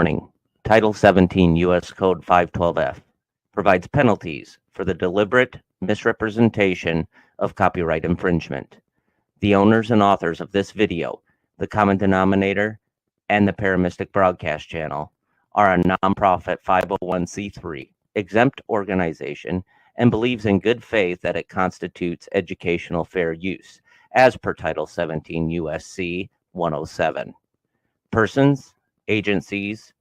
Warning: Title 17 U.S. Code 512F provides penalties for the deliberate misrepresentation of copyright infringement. The owners and authors of this video, the common denominator, and the Paramystic Broadcast Channel are a nonprofit 501c3 exempt organization and believes in good faith that it constitutes educational fair use, as per Title 17 U.S.C. 107. Persons, agencies,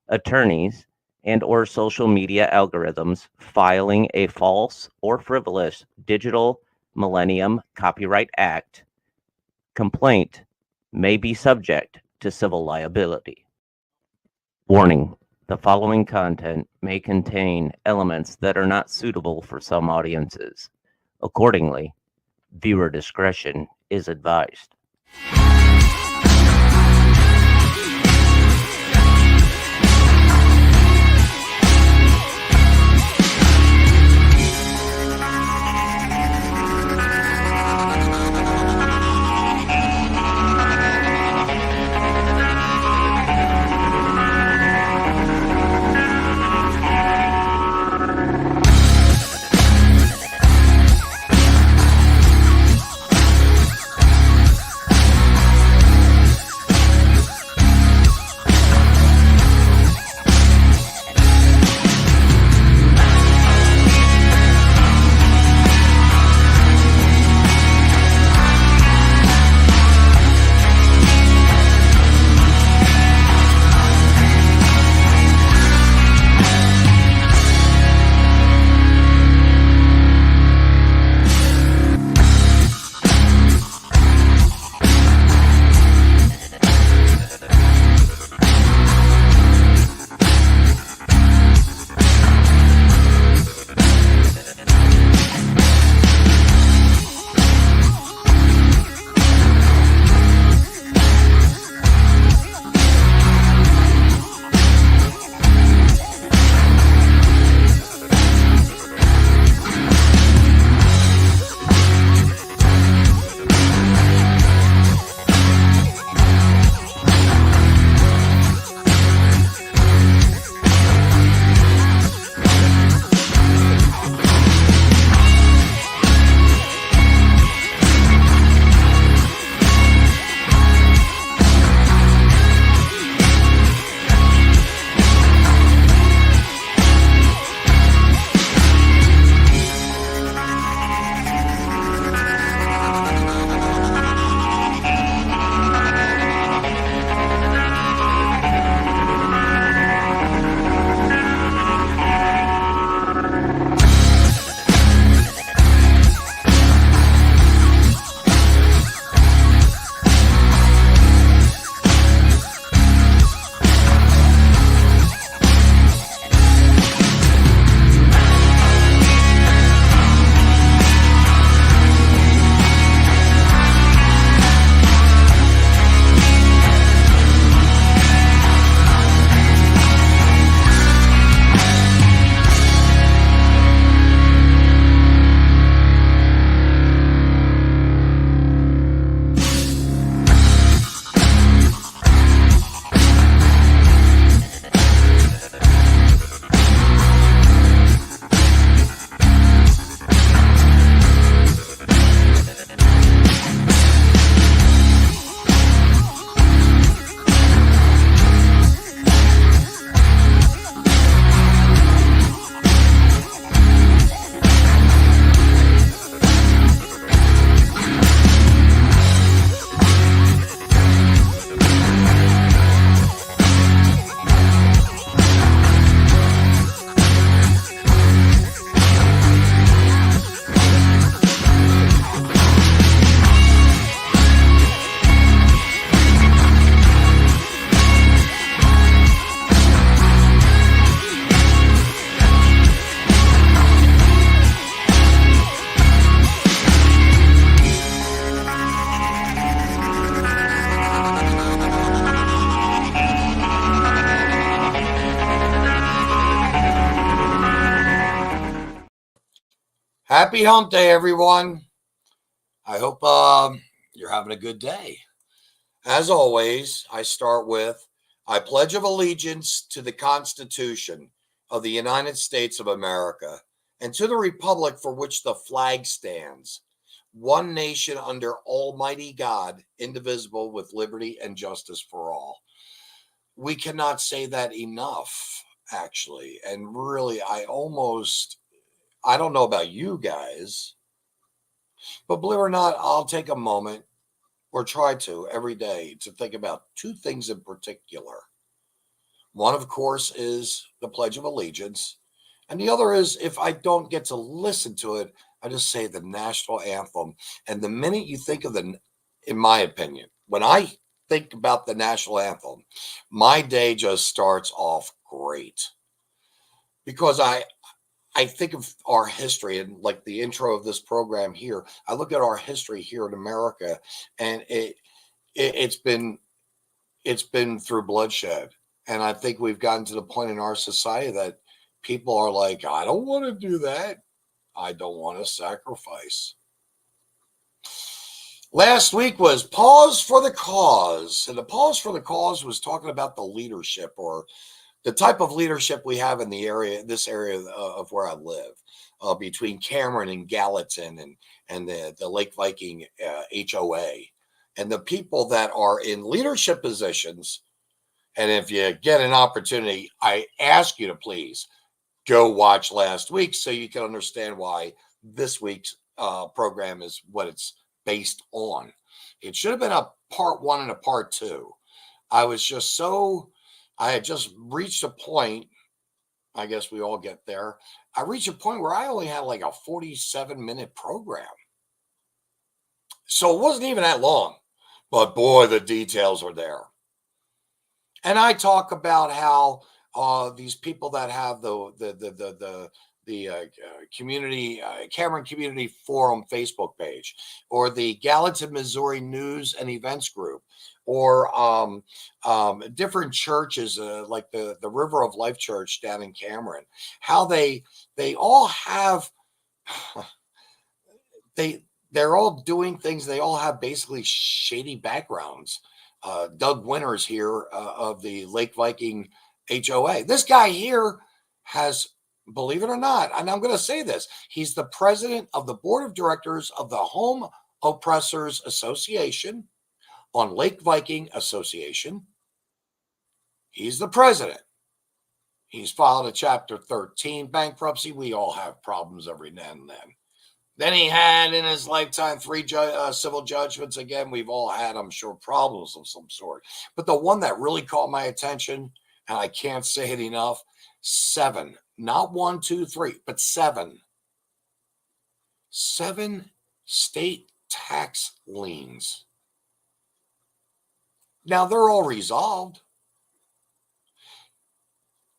attorneys, and or social media algorithms filing a false or frivolous Digital Millennium Copyright Act complaint may be subject to civil liability. Warning: the following content may contain elements that are not suitable for some audiences. Accordingly, viewer discretion is advised. Happy hump day, everyone. I hope you're having a good day. As always, I start with, I pledge of allegiance to the Constitution of the United States of America and to the republic for which the flag stands, one nation under Almighty God, indivisible, with liberty and justice for all. We cannot say that enough, actually. And really, I don't know about you guys, but believe it or not, I'll take a moment or try to every day to think about two things in particular. One, of course, is the Pledge of Allegiance. And the other is, if I don't get to listen to it, I just say the national anthem. And the minute you think of in my opinion, when I think about the national anthem, my day just starts off great. Because I think of our history, and like the intro of this program here, I look at our history here in America, and it's been through bloodshed. And I think we've gotten to the point in our society that people are like, I don't want to do that. I don't want to sacrifice. Last week was Pause for the Cause. And the Pause for the Cause was talking about the leadership, or the type of leadership we have in this area of where I live, between Cameron and Gallatin and the Lake Viking HOA, and the people that are in leadership positions. And if you get an opportunity, I ask you to please go watch last week so you can understand why this week's program is what it's based on. It should have been a part one and a part two. I had just reached a point, I guess we all get there. I reached a point where I only had like a 47-minute program. So it wasn't even that long, but boy, the details are there. And I talk about how these people that have the community Cameron Community Forum Facebook page, or the Gallatin, Missouri News and Events Group, or different churches like the River of Life Church down in Cameron, how they all have they're all doing things. They all have basically shady backgrounds. Doug Winters here of the Lake Viking HOA. This guy here has, believe it or not, and I'm going to say this, he's the president of the board of directors of the Home Oppressors Association on Lake Viking Association. He's the president. He's filed a Chapter 13 bankruptcy. We all have problems every now and then. Then he had in his lifetime 3 civil judgments. Again, we've all had, I'm sure, problems of some sort. But the one that really caught my attention, and I can't say it enough, 7, not 1, 2, 3, but 7. 7 state tax liens. Now, they're all resolved.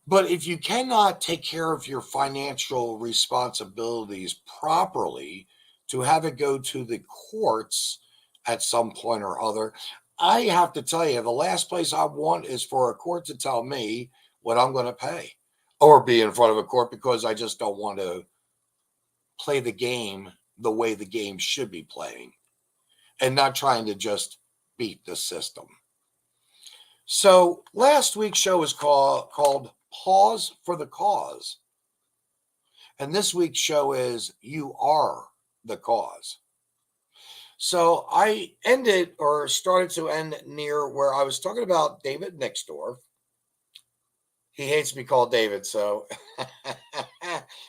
But if you cannot take care of your financial responsibilities properly to have it go to the courts at some point or other, I have to tell you, the last place I want is for a court to tell me what I'm going to pay, or be in front of a court, because I just don't want to play the game the way the game should be playing, and not trying to just beat the system. So last week's show was called Pause for the Cause. And this week's show is You Are the Cause. So I started to end near where I was talking about David Nixdorf. He hates to be called David, so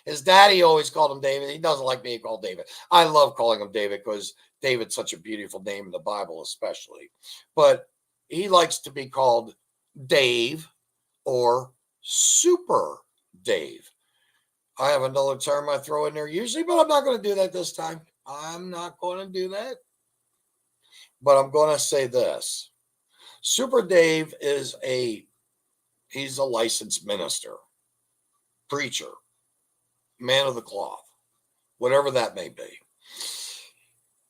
his daddy always called him David. He doesn't like being called David. I love calling him David because David's such a beautiful name in the Bible, especially. But he likes to be called Dave or Super Dave. I have another term I throw in there usually, but I'm not going to do that this time. I'm not going to do that. But I'm going to say this. Super Dave he's a licensed minister, preacher, man of the cloth, whatever that may be.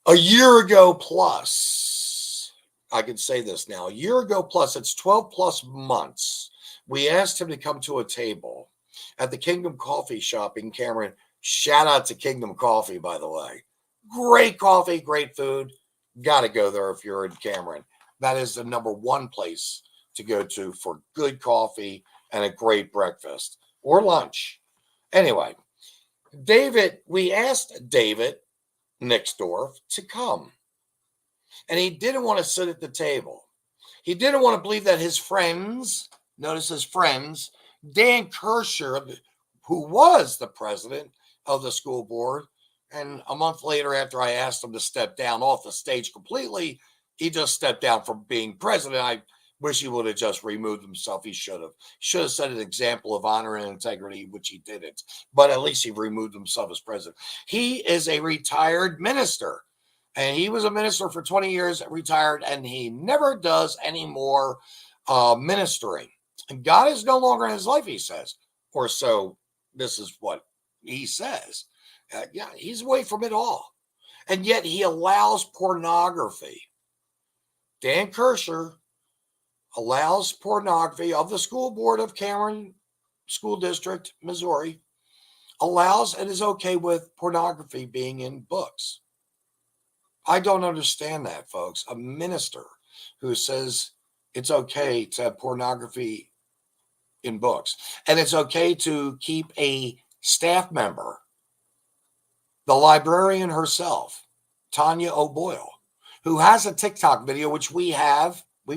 A year ago plus, I can say this now, a year ago plus, it's 12 plus months, we asked him to come to a table at the Kingdom Coffee Shop in Cameron. Shout out to Kingdom Coffee, by the way. Great coffee, great food. Got to go there if you're in Cameron. That is the number one place to go to for good coffee and a great breakfast or lunch. Anyway, we asked David Nixdorf to come, and he didn't want to sit at the table. He didn't want to believe that his friends, notice his friends, Dan Kersher, who was the president of the school board, and a month later, after I asked him to step down off the stage completely, he just stepped down from being president. I wish he would have just removed himself. He should have set an example of honor and integrity, which he didn't. But at least he removed himself as president. He is a retired minister. And he was a minister for 20 years, retired, and he never does any more ministering. And God is no longer in his life, he says. Or so this is what he says. Yeah, he's away from it all. And yet he allows pornography. Dan Kersher allows pornography of the school board of Cameron School District, Missouri, allows and is okay with pornography being in books. I don't understand that, folks. A minister who says it's okay to have pornography in books, and it's okay to keep a staff member, the librarian herself, Tanya O'Boyle, who has a TikTok video, which we've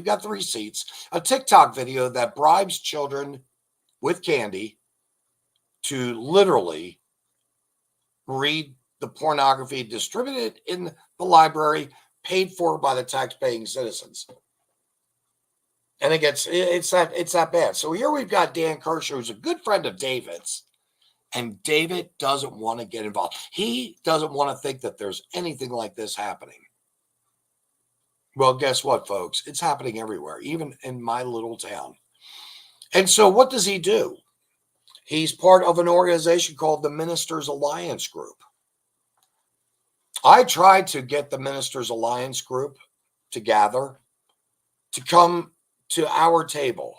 got the receipts, a TikTok video that bribes children with candy to literally read the pornography distributed in the library, paid for by the tax-paying citizens. And it's that bad. So here we've got Dan Kersher, who's a good friend of David's, and David doesn't want to get involved. He doesn't want to think that there's anything like this happening. Well, guess what, folks? It's happening everywhere, even in my little town. And so what does he do? He's part of an organization called the Ministers Alliance Group. I tried to get the Ministers Alliance Group to gather, to come to our table.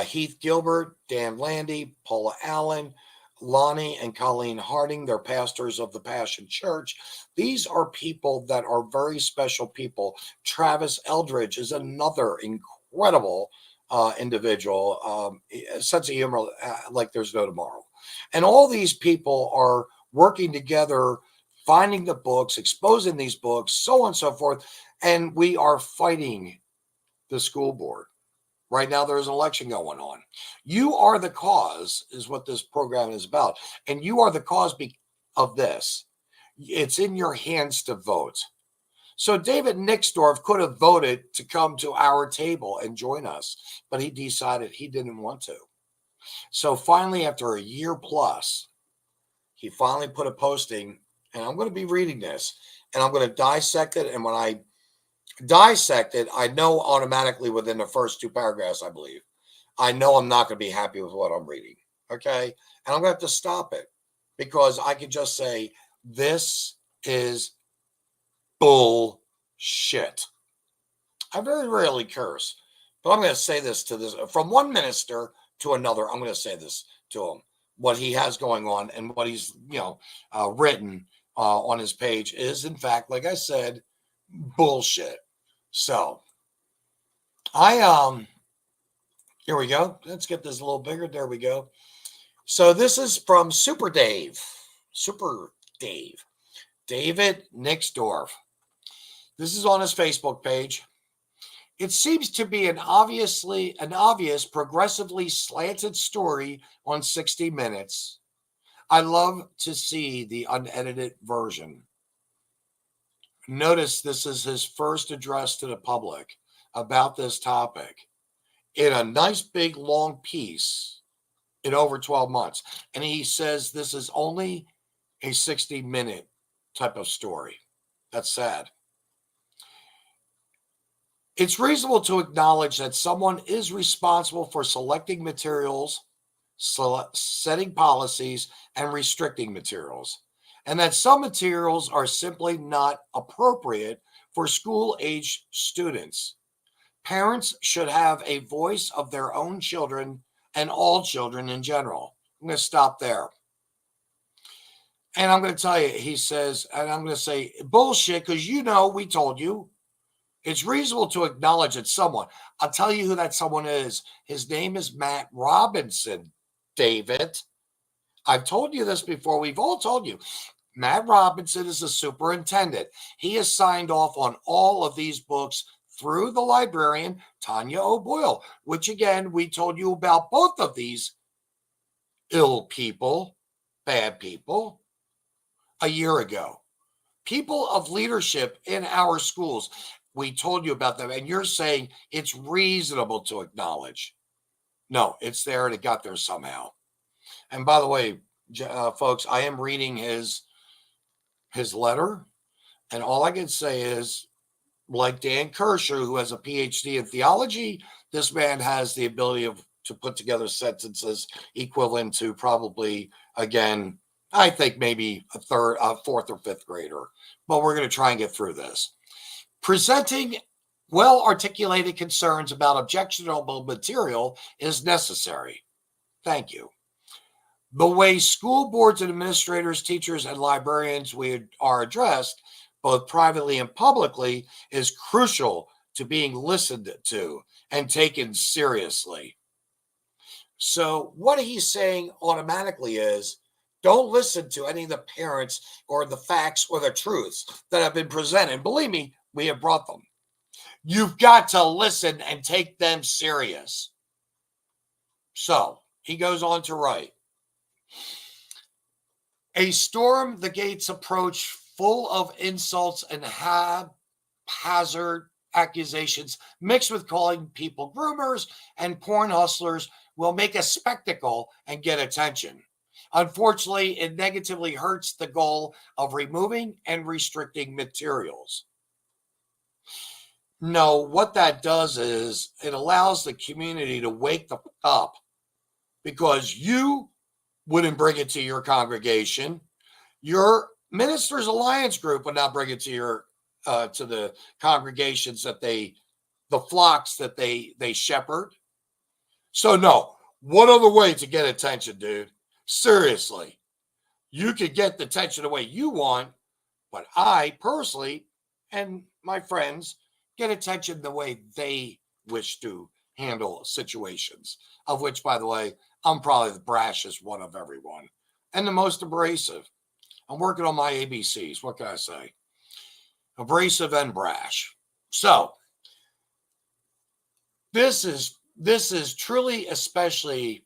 Heath Gilbert, Dan Landy, Paula Allen, Lonnie and Colleen Harding, they're pastors of the Passion Church. These are people that are very special people. Travis Eldridge is another incredible individual, sense of humor like there's no tomorrow. And all these people are working together, finding the books, exposing these books, so on and so forth. And we are fighting the school board. Right now, there's an election going on. You are the cause, is what this program is about. And you are the cause of this. It's in your hands to vote. So David Nixdorf could have voted to come to our table and join us, but he decided he didn't want to. So finally, after a year plus, he finally put a posting, and I'm going to be reading this, and I'm going to dissect it. And when I dissect it, I know automatically within the first two paragraphs, I believe, I know I'm not going to be happy with what I'm reading. Okay. And I'm going to have to stop it because I could just say, this is bullshit. I very rarely curse, but I'm going to say this from one minister to another. I'm going to say this to him. What he has going on and what he's, written on his page is, in fact, like I said, bullshit. So here we go. Let's get this a little bigger. There we go. So this is from Super Dave, David Nixdorf. This is on his Facebook page. It seems to be an obvious, progressively slanted story on 60 Minutes. I love to see the unedited version. Notice this is his first address to the public about this topic in a nice big long piece in over 12 months. And he says this is only a 60-minute type of story. That's sad. It's reasonable to acknowledge that someone is responsible for selecting materials, setting policies, and restricting materials, and that some materials are simply not appropriate for school-age students. Parents should have a voice of their own children and all children in general. I'm going to stop there. And I'm going to tell you, he says, and I'm going to say bullshit because we told you. It's reasonable to acknowledge that someone, I'll tell you who that someone is. His name is Matt Robinson, David. I've told you this before. We've all told you. Matt Robinson is the superintendent. He has signed off on all of these books through the librarian, Tanya O'Boyle, which again, we told you about both of these ill people, bad people, a year ago. People of leadership in our schools, we told you about them, and you're saying it's reasonable to acknowledge. No, it's there and it got there somehow. And by the way, folks, I am reading his letter, and all I can say is, like Dan Kershaw, who has a PhD in theology, this man has the ability to put together sentences equivalent to probably, again, I think maybe a fourth or fifth grader. But we're going to try and get through this. Presenting well-articulated concerns about objectionable material is necessary. Thank you. The way school boards and administrators, teachers, and librarians are addressed, both privately and publicly, is crucial to being listened to and taken seriously. So what he's saying automatically is, don't listen to any of the parents or the facts or the truths that have been presented. Believe me, we have brought them. You've got to listen and take them serious. So he goes on to write, a storm the gates approach full of insults and haphazard accusations mixed with calling people groomers and porn hustlers will make a spectacle and get attention. Unfortunately, it negatively hurts the goal of removing and restricting materials. No, what that does is it allows the community to wake up, because you wouldn't bring it to your congregation. Your Ministers Alliance group would not bring it to the congregations that the flocks that they shepherd. So no, what other way to get attention, dude? Seriously, you could get the attention the way you want, but I personally and my friends get attention the way they wish to handle situations, of which, by the way, I'm probably the brashest one of everyone and the most abrasive. I'm working on my ABCs. What can I say? Abrasive and brash. So this is truly, especially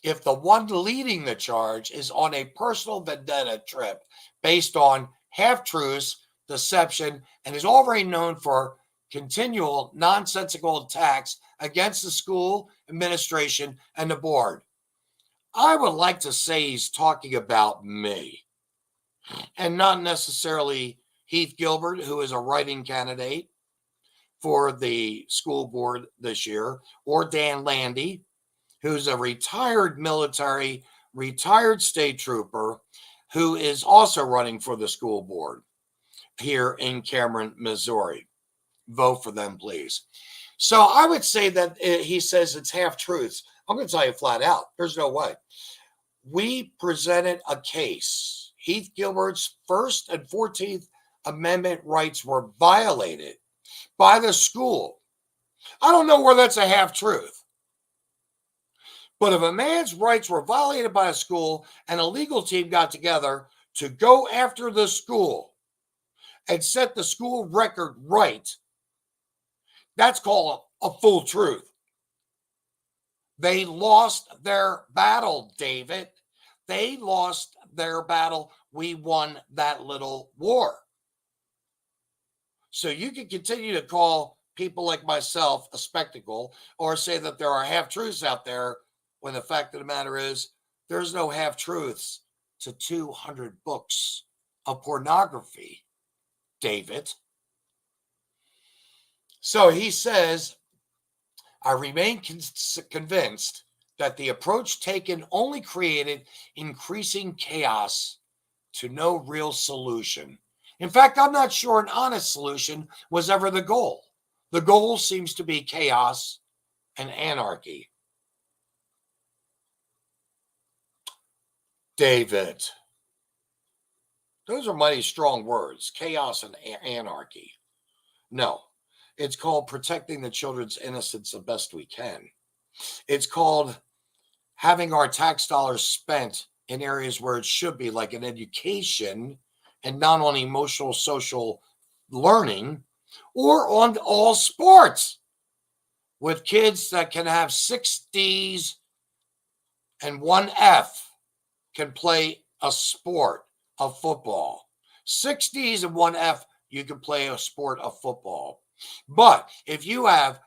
if the one leading the charge is on a personal vendetta trip based on half-truths, deception, and is already known for continual nonsensical attacks against the school administration and the board. I would like to say he's talking about me, and not necessarily Heath Gilbert, who is a writing candidate for the school board this year, or Dan Landy, who's a retired military, retired state trooper, who is also running for the school board here in Cameron, Missouri. Vote for them, please. So I would say that he says it's half-truths. I'm going to tell you flat out, there's no way. We presented a case. Heath Gilbert's First and 14th Amendment rights were violated by the school. I don't know where that's a half-truth. But if a man's rights were violated by a school and a legal team got together to go after the school and set the school record right, that's called a full truth. They lost their battle, David. They lost their battle. We won that little war. So you can continue to call people like myself a spectacle or say that there are half-truths out there, when the fact of the matter is there's no half-truths to 200 books of pornography, David. So he says, I remain convinced that the approach taken only created increasing chaos to no real solution. In fact, I'm not sure an honest solution was ever the goal. The goal seems to be chaos and anarchy. David, those are mighty strong words, chaos and anarchy. No, It's called protecting the children's innocence the best we can. It's called having our tax dollars spent in areas where it should be, like in education and not on emotional, social learning, or on all sports with kids that can have 6 D's and 1 F can play a sport of football. 6 D's and 1 F, you can play a sport of football. But if you have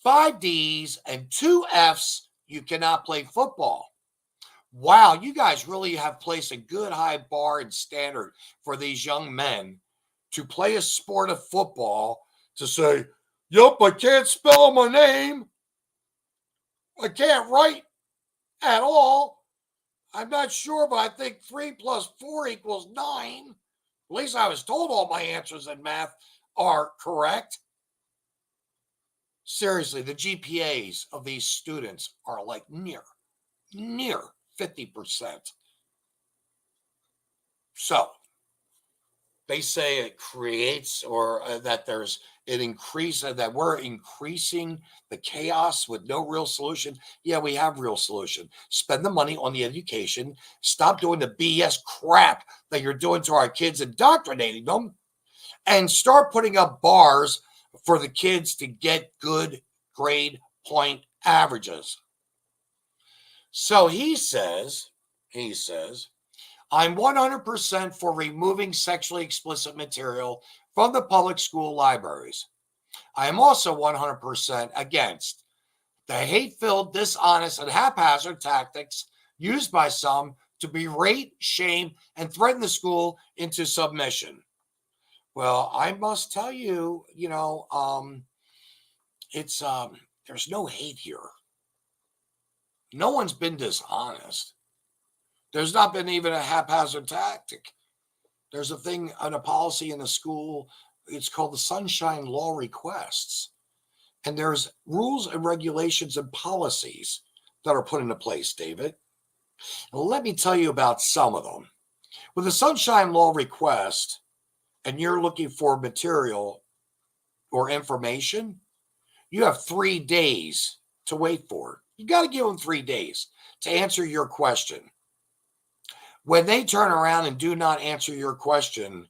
5 D's and 2 F's, you cannot play football. Wow, you guys really have placed a good high bar and standard for these young men to play a sport of football, to say, yep, I can't spell my name. I can't write at all. I'm not sure, but I think 3 plus 4 equals 9. At least I was told all my answers in math are correct. Seriously, the GPAs of these students are like near 50%. So they say it creates, or that that we're increasing the chaos with no real solution. Yeah, we have real solution. Spend the money on the education. Stop doing the BS crap that you're doing to our kids, indoctrinating them, and start putting up bars for the kids to get good grade point averages. So he says, I'm 100% for removing sexually explicit material from the public school libraries. I am also 100% against the hate-filled, dishonest, and haphazard tactics used by some to berate, shame, and threaten the school into submission. Well, I must tell you, there's no hate here. No one's been dishonest. There's not been even a haphazard tactic. There's a thing on a policy in the school. It's called the Sunshine Law Requests. And there's rules and regulations and policies that are put into place, David. And let me tell you about some of them. With the Sunshine Law Request, and you're looking for material or information, you have 3 days to wait for it. You got to give them 3 days to answer your question. When they turn around and do not answer your question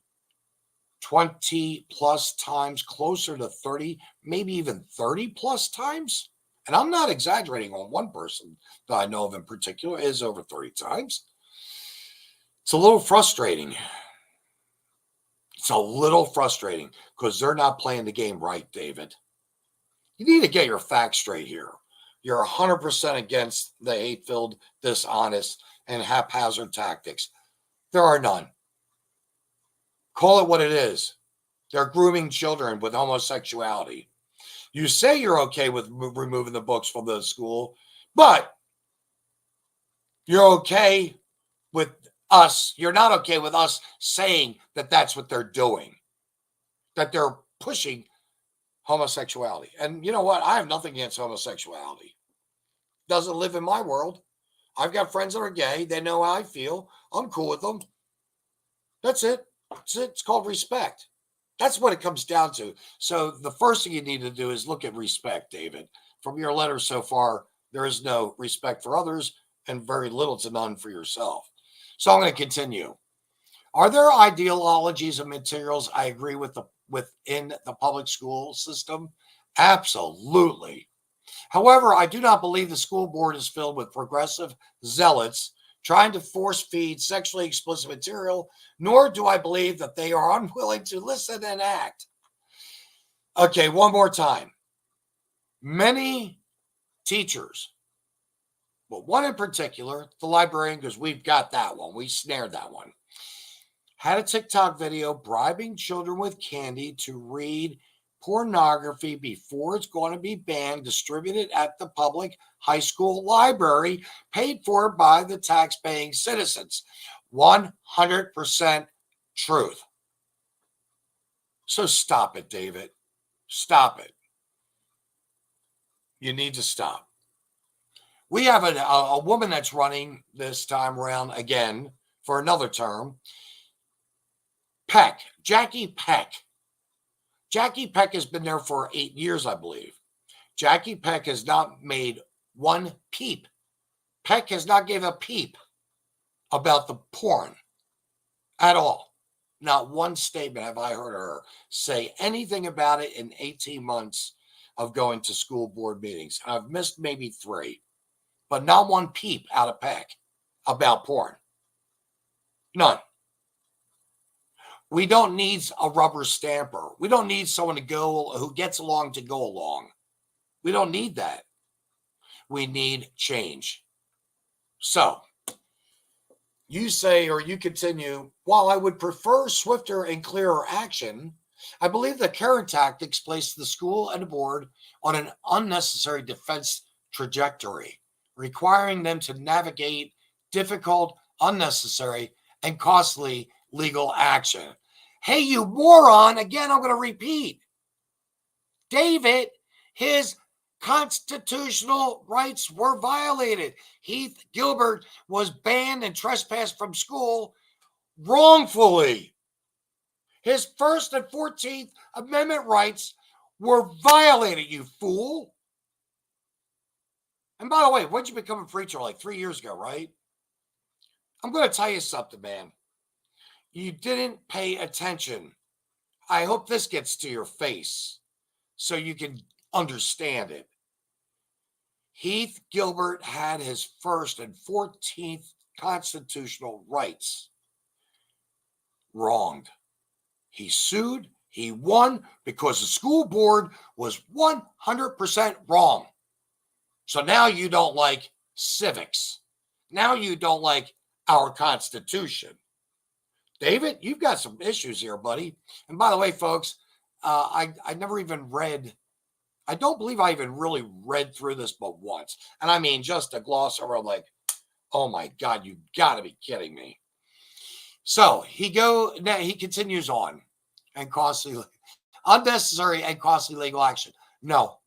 20 plus times, closer to 30, maybe even 30 plus times, and I'm not exaggerating on one person that I know of in particular, is over 30 times, it's a little frustrating. It's a little frustrating because they're not playing the game right, David. You need to get your facts straight here. You're 100% against the hate-filled, dishonest, and haphazard tactics. There are none. Call it what it is. They're grooming children with homosexuality. You say you're okay with removing the books from the school, but you're okay with us. You're not okay with us saying that that's what they're doing, that they're pushing homosexuality. And you know what? I have nothing against homosexuality. Doesn't live in my world. I've got friends that are gay. They know how I feel. I'm cool with them. That's it. That's it. It's called respect. That's what it comes down to. So the first thing you need to do is look at respect, David. From your letter so far, there is no respect for others and very little to none for yourself. So I'm going to continue. Are there ideologies and materials I agree with within the public school system? Absolutely. However, I do not believe the school board is filled with progressive zealots trying to force feed sexually explicit material, nor do I believe that they are unwilling to listen and act. Okay, one more time. Many teachers, but one in particular, the librarian, because we've got that one, we snared that one, had a TikTok video bribing children with candy to read pornography before it's going to be banned, distributed at the public high school library, paid for by the tax-paying citizens. 100% truth. So stop it, David. Stop it. You need to stop. We have a woman that's running this time around again for another term. Peck, Jackie Peck. Jackie Peck has been there for 8 years, I believe. Jackie Peck has not made one peep. Peck has not given a peep about the porn at all. Not one statement have I heard her say anything about it in 18 months of going to school board meetings. I've missed maybe 3, but not one peep out of Peck about porn. None. We don't need a rubber stamper. We don't need someone to go who gets along to go along. We don't need that. We need change. So you say, or you continue, while I would prefer swifter and clearer action, I believe the current tactics place the school and the board on an unnecessary defense trajectory, requiring them to navigate difficult, unnecessary, and costly legal action. Hey, you moron, again, I'm going to repeat. David, his constitutional rights were violated. Heath Gilbert was banned and trespassed from school wrongfully. His First and 14th Amendment rights were violated, you fool. And by the way, when did you become a preacher? Like 3 years ago, right? I'm going to tell you something, man. You didn't pay attention. I hope this gets to your face so you can understand it. Heath Gilbert had his First and 14th constitutional rights wronged. He sued. He won because the school board was 100% wrong. So now you don't like civics. Now you don't like our Constitution. David, you've got some issues here, buddy. And by the way, folks, I never even read, I don't believe I even really read through this but once. And I mean, just a gloss over, like, oh my God, you got to be kidding me. So he continues on, and unnecessary and costly legal action. No.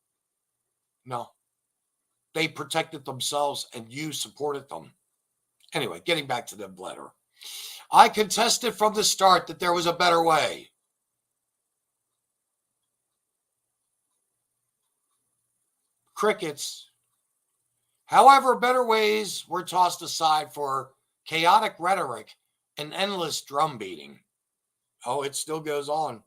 They protected themselves and you supported them. Anyway, getting back to the letter. I contested from the start that there was a better way. Crickets. However, better ways were tossed aside for chaotic rhetoric and endless drum beating. Oh, it still goes on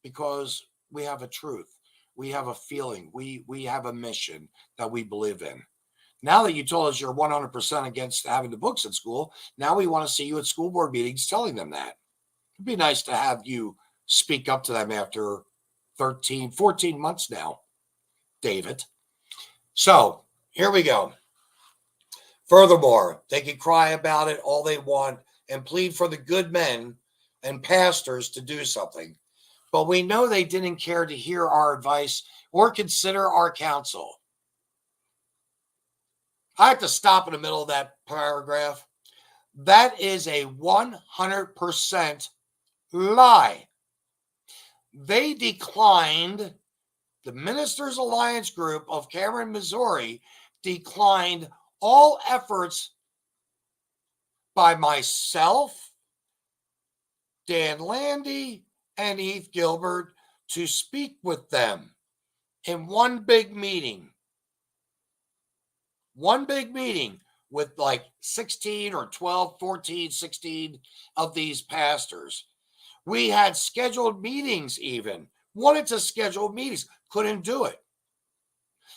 because we have a truth. We have a feeling. We have a mission that we believe in. Now that you told us you're 100% against having the books at school, now we want to see you at school board meetings telling them that. It'd be nice to have you speak up to them after 13, 14 months now, David. So here we go. Furthermore, they can cry about it all they want and plead for the good men and pastors to do something. But we know they didn't care to hear our advice or consider our counsel. I have to stop in the middle of that paragraph. That is a 100% lie. They declined, the Ministers Alliance Group of Cameron, Missouri, declined all efforts by myself, Dan Landy, and Heath Gilbert to speak with them in one big meeting. One big meeting with like 16 or 12, 14, 16 of these pastors. We had scheduled meetings even. Wanted to schedule meetings. Couldn't do it.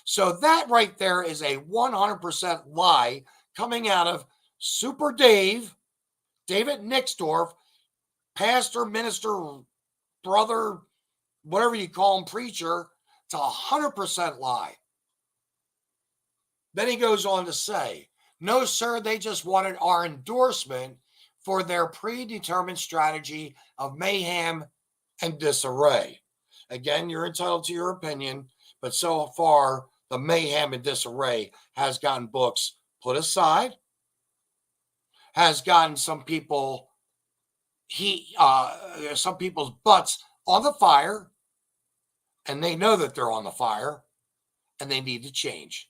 So that right there is a 100% lie coming out of Super David Nixdorf, pastor, minister, brother, whatever you call him, preacher. It's 100% lie. Then he goes on to say, no, sir, they just wanted our endorsement for their predetermined strategy of mayhem and disarray. Again, you're entitled to your opinion, but so far, the mayhem and disarray has gotten books put aside, has gotten some people's butts on the fire, and they know that they're on the fire, and they need to change.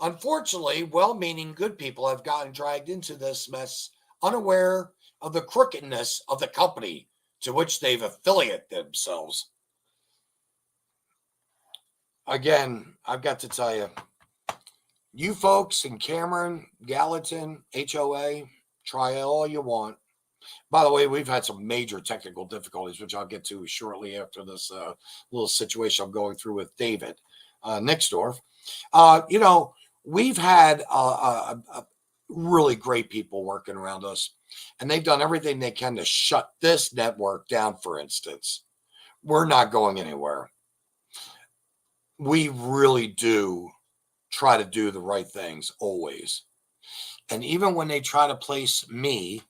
Unfortunately, well-meaning good people have gotten dragged into this mess, unaware of the crookedness of the company to which they've affiliated themselves. Again, I've got to tell you, you folks in Cameron, Gallatin, HOA, try all you want. By the way, we've had some major technical difficulties, which I'll get to shortly after this little situation I'm going through with David Nixdorf. We've had really great people working around us, and they've done everything they can to shut this network down, for instance. We're not going anywhere. We really do try to do the right things always. And even when they try to place me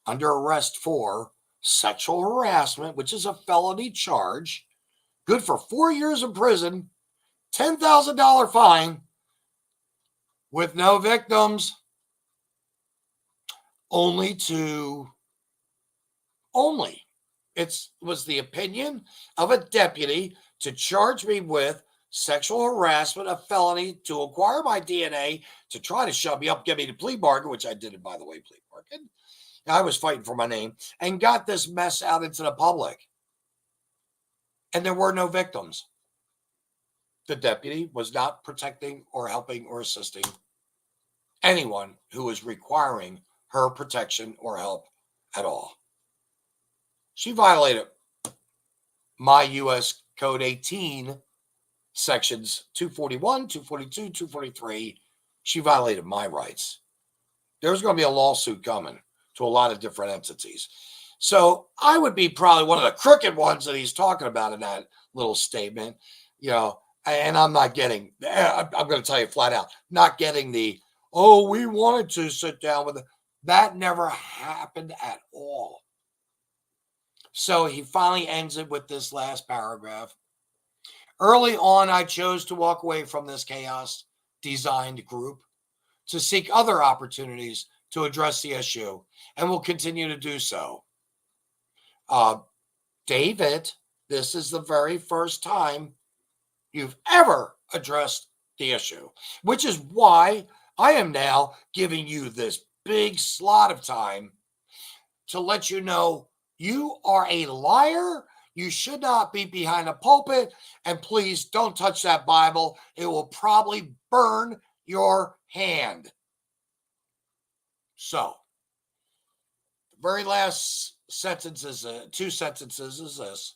under arrest for sexual harassment, which is a felony charge, good for 4 years in prison, $10,000 fine, with no victims, it was the opinion of a deputy to charge me with sexual harassment, a felony, to acquire my DNA, to try to shove me up, get me to plea bargain, which I did, by the way, plea bargain. I was fighting for my name and got this mess out into the public. And there were no victims. The deputy was not protecting or helping or assisting anyone who was requiring her protection or help at all. She violated my U.S. Code 18 sections 241, 242, 243. She violated my rights. There's going to be a lawsuit coming to a lot of different entities. So I would be probably one of the crooked ones that he's talking about in that little statement, and I'm not getting, I'm going to tell you flat out, not getting we wanted to sit down with it. That never happened at all. So he finally ends it with this last paragraph. Early on, I chose to walk away from this chaos designed group to seek other opportunities to address the issue, and will continue to do so. David, this is the very first time you've ever addressed the issue, which is why I am now giving you this big slot of time to let you know you are a liar. You should not be behind a pulpit, and please don't touch that Bible. It will probably burn your hand. So, the very last two sentences is this.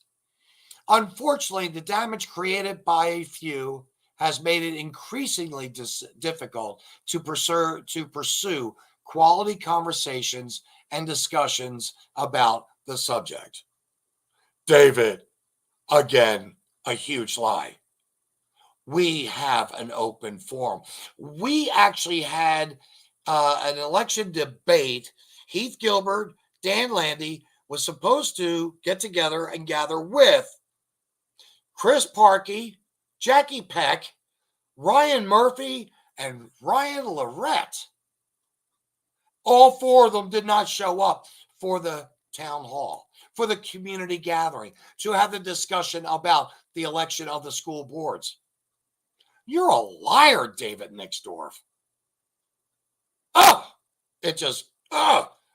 Unfortunately, the damage created by a few has made it increasingly difficult to pursue quality conversations and discussions about the subject. David, again, a huge lie. We have an open forum. We actually had an election debate. Heath Gilbert, Dan Landy was supposed to get together and gather with Chris Parkey, Jackie Peck, Ryan Murphy, and Ryan Lorette. All four of them did not show up for the town hall, for the community gathering, to have the discussion about the election of the school boards. You're a liar, David Nixdorf.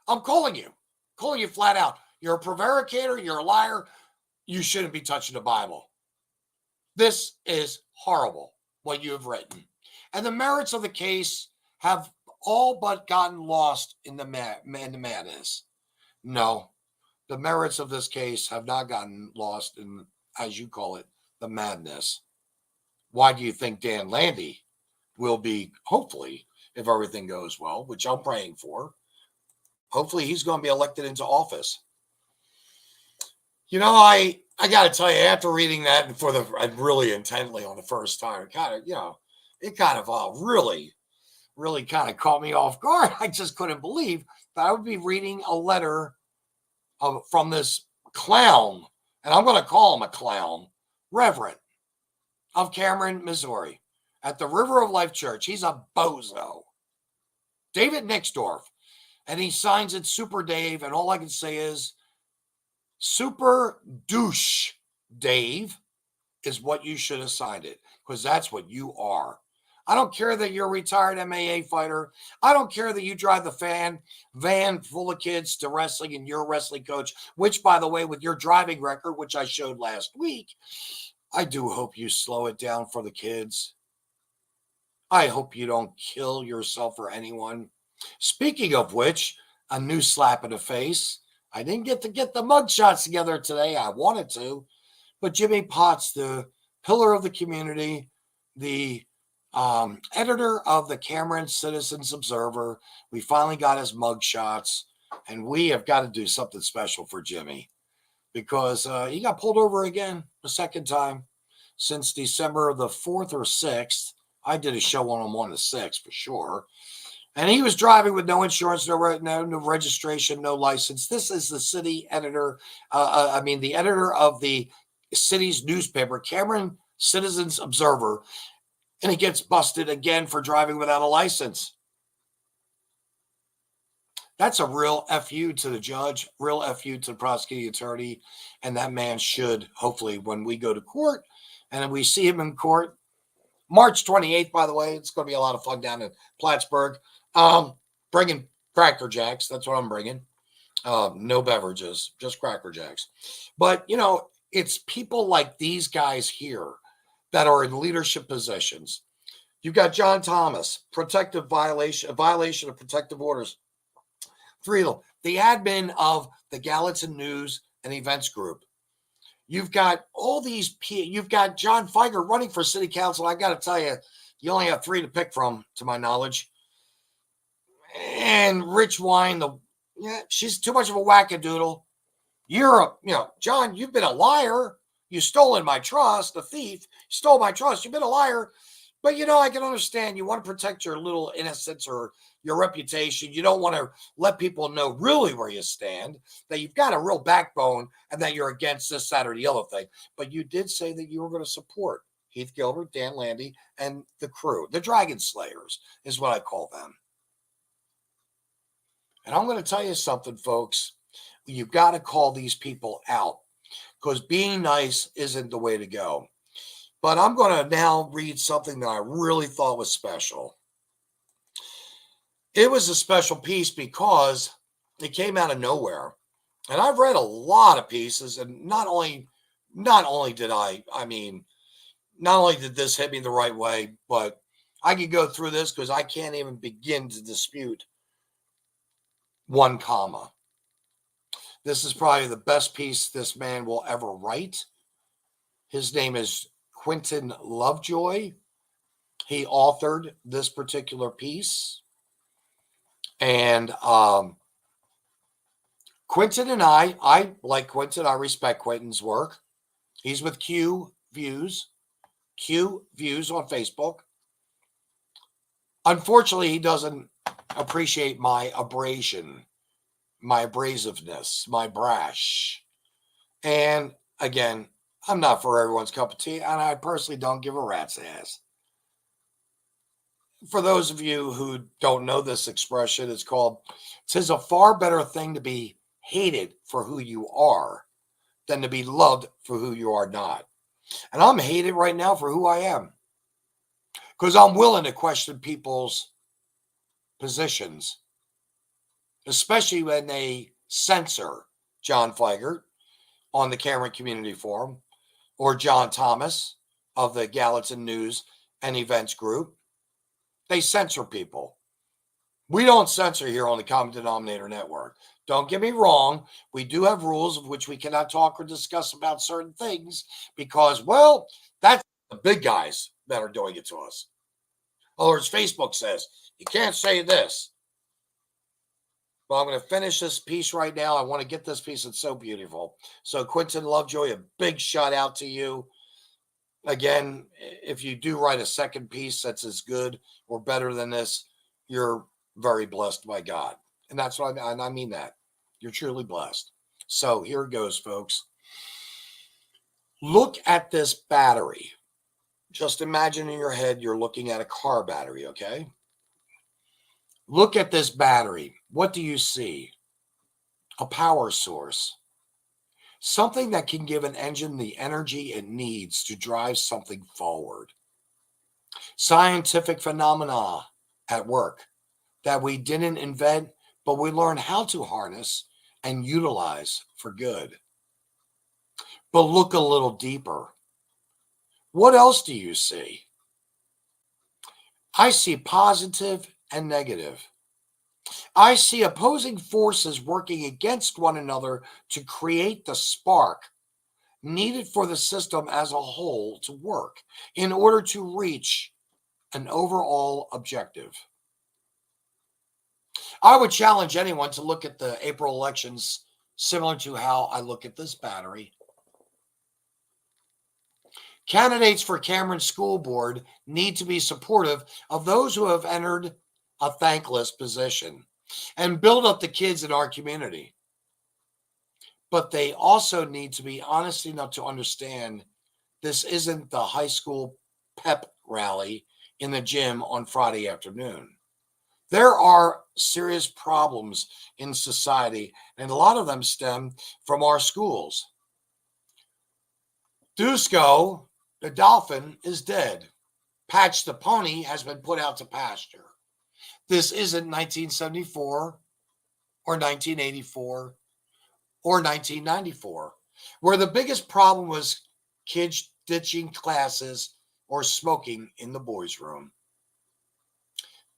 I'm calling you flat out. You're a prevaricator. You're a liar. You shouldn't be touching the Bible. This is horrible, what you have written. And the merits of the case have all but gotten lost in the madness. No, the merits of this case have not gotten lost in, as you call it, the madness. Why do you think Dan Landy will be, hopefully, if everything goes well, which I'm praying for, hopefully he's going to be elected into office? I got to tell you, after reading that and really intently on the first time, it kind of really kind of caught me off guard. I just couldn't believe that I would be reading a letter from this clown, and I'm going to call him a clown, Reverend of Cameron, Missouri, at the River of Life Church. He's a bozo. David Nixdorf. And he signs it Super Dave, and all I can say is Super Douche Dave is what you should have signed it, because that's what you are. I don't care that you're a retired MAA fighter. I don't care that you drive the van full of kids to wrestling and you're a wrestling coach, which, by the way, with your driving record, which I showed last week, I do hope you slow it down for the kids. I hope you don't kill yourself or anyone. Speaking of which, a new slap in the face. I didn't get the mug shots together today. I wanted to, but Jimmy Potts, the pillar of the community, the editor of the Cameron Citizens Observer, we finally got his mug shots, and we have got to do something special for Jimmy because he got pulled over again the second time since December the 4th or 6th. I did a show on him on the 6th for sure. And he was driving with no insurance, no registration, no license. This is the city editor. The editor of the city's newspaper, Cameron Citizens Observer, and he gets busted again for driving without a license. That's a real FU to the judge, real FU to the prosecuting attorney, and that man should, hopefully, when we go to court and we see him in court, March 28th, by the way, it's going to be a lot of fun down in Plattsburgh. Bringing Cracker Jacks. That's what I'm bringing. No beverages, just Cracker Jacks. But, it's people like these guys here that are in leadership positions. You've got John Thomas, violation of protective orders. 3 of them. The admin of the Gallatin News and Events Group. You've got all these. You've got John Feiger running for city council. I got to tell you, you only have 3 to pick from, to my knowledge. And Rich Wine, she's too much of a wackadoodle. John, you've been a liar. You stolen my trust, a thief. You stole my trust. You've been a liar. But, I can understand you want to protect your little innocence or your reputation. You don't want to let people know really where you stand, that you've got a real backbone and that you're against this, that, or the other thing. But you did say that you were going to support Heath Gilbert, Dan Landy, and the crew. The Dragon Slayers is what I call them. And I'm going to tell you something, folks. You've got to call these people out because being nice isn't the way to go. But I'm going to now read something that I really thought was special. It was a special piece because it came out of nowhere. And I've read a lot of pieces, and not only did this hit me the right way, but I could go through this because I can't even begin to dispute 1 comma. This is probably the best piece this man will ever write. His name is Quentin Lovejoy. He authored this particular piece. And Quentin and I like Quentin. I respect Quentin's work. He's with Q Views on Facebook. Unfortunately, he doesn't appreciate my abrasion, my abrasiveness, my brash. And again, I'm not for everyone's cup of tea, and I personally don't give a rat's ass. For those of you who don't know this expression, it's called, "'Tis a far better thing to be hated for who you are than to be loved for who you are not." And I'm hated right now for who I am because I'm willing to question people's positions, especially when they censor John Feiger on the Cameron Community Forum or John Thomas of the Gallatin News and Events Group. They censor people. We don't censor here on the Common Denominator Network. Don't get me wrong. We do have rules of which we cannot talk or discuss about certain things because, well, that's the big guys that are doing it to us. Or as Facebook says, you can't say this. Well, I'm going to finish this piece right now. I want to get this piece. It's so beautiful. So, Quentin Lovejoy, a big shout out to you. Again, if you do write a second piece that's as good or better than this, you're very blessed by God. And that's what I mean that. You're truly blessed. So here it goes, folks. Look at this battery. Just imagine in your head you're looking at a car battery, okay? Look at this battery. What do you see? A power source. Something that can give an engine the energy it needs to drive something forward. Scientific phenomena at work that we didn't invent, but we learned how to harness and utilize for good. But look a little deeper. What else do you see? I see positive and negative. I see opposing forces working against one another to create the spark needed for the system as a whole to work in order to reach an overall objective. I would challenge anyone to look at the April elections similar to how I look at this battery. Candidates for Cameron School Board need to be supportive of those who have entered a thankless position and build up the kids in our community. But they also need to be honest enough to understand this isn't the high school pep rally in the gym on Friday afternoon. There are serious problems in society, and a lot of them stem from our schools. Dusko, the dolphin, is dead. Patch the pony has been put out to pasture. This isn't 1974 or 1984 or 1994, where the biggest problem was kids ditching classes or smoking in the boys' room.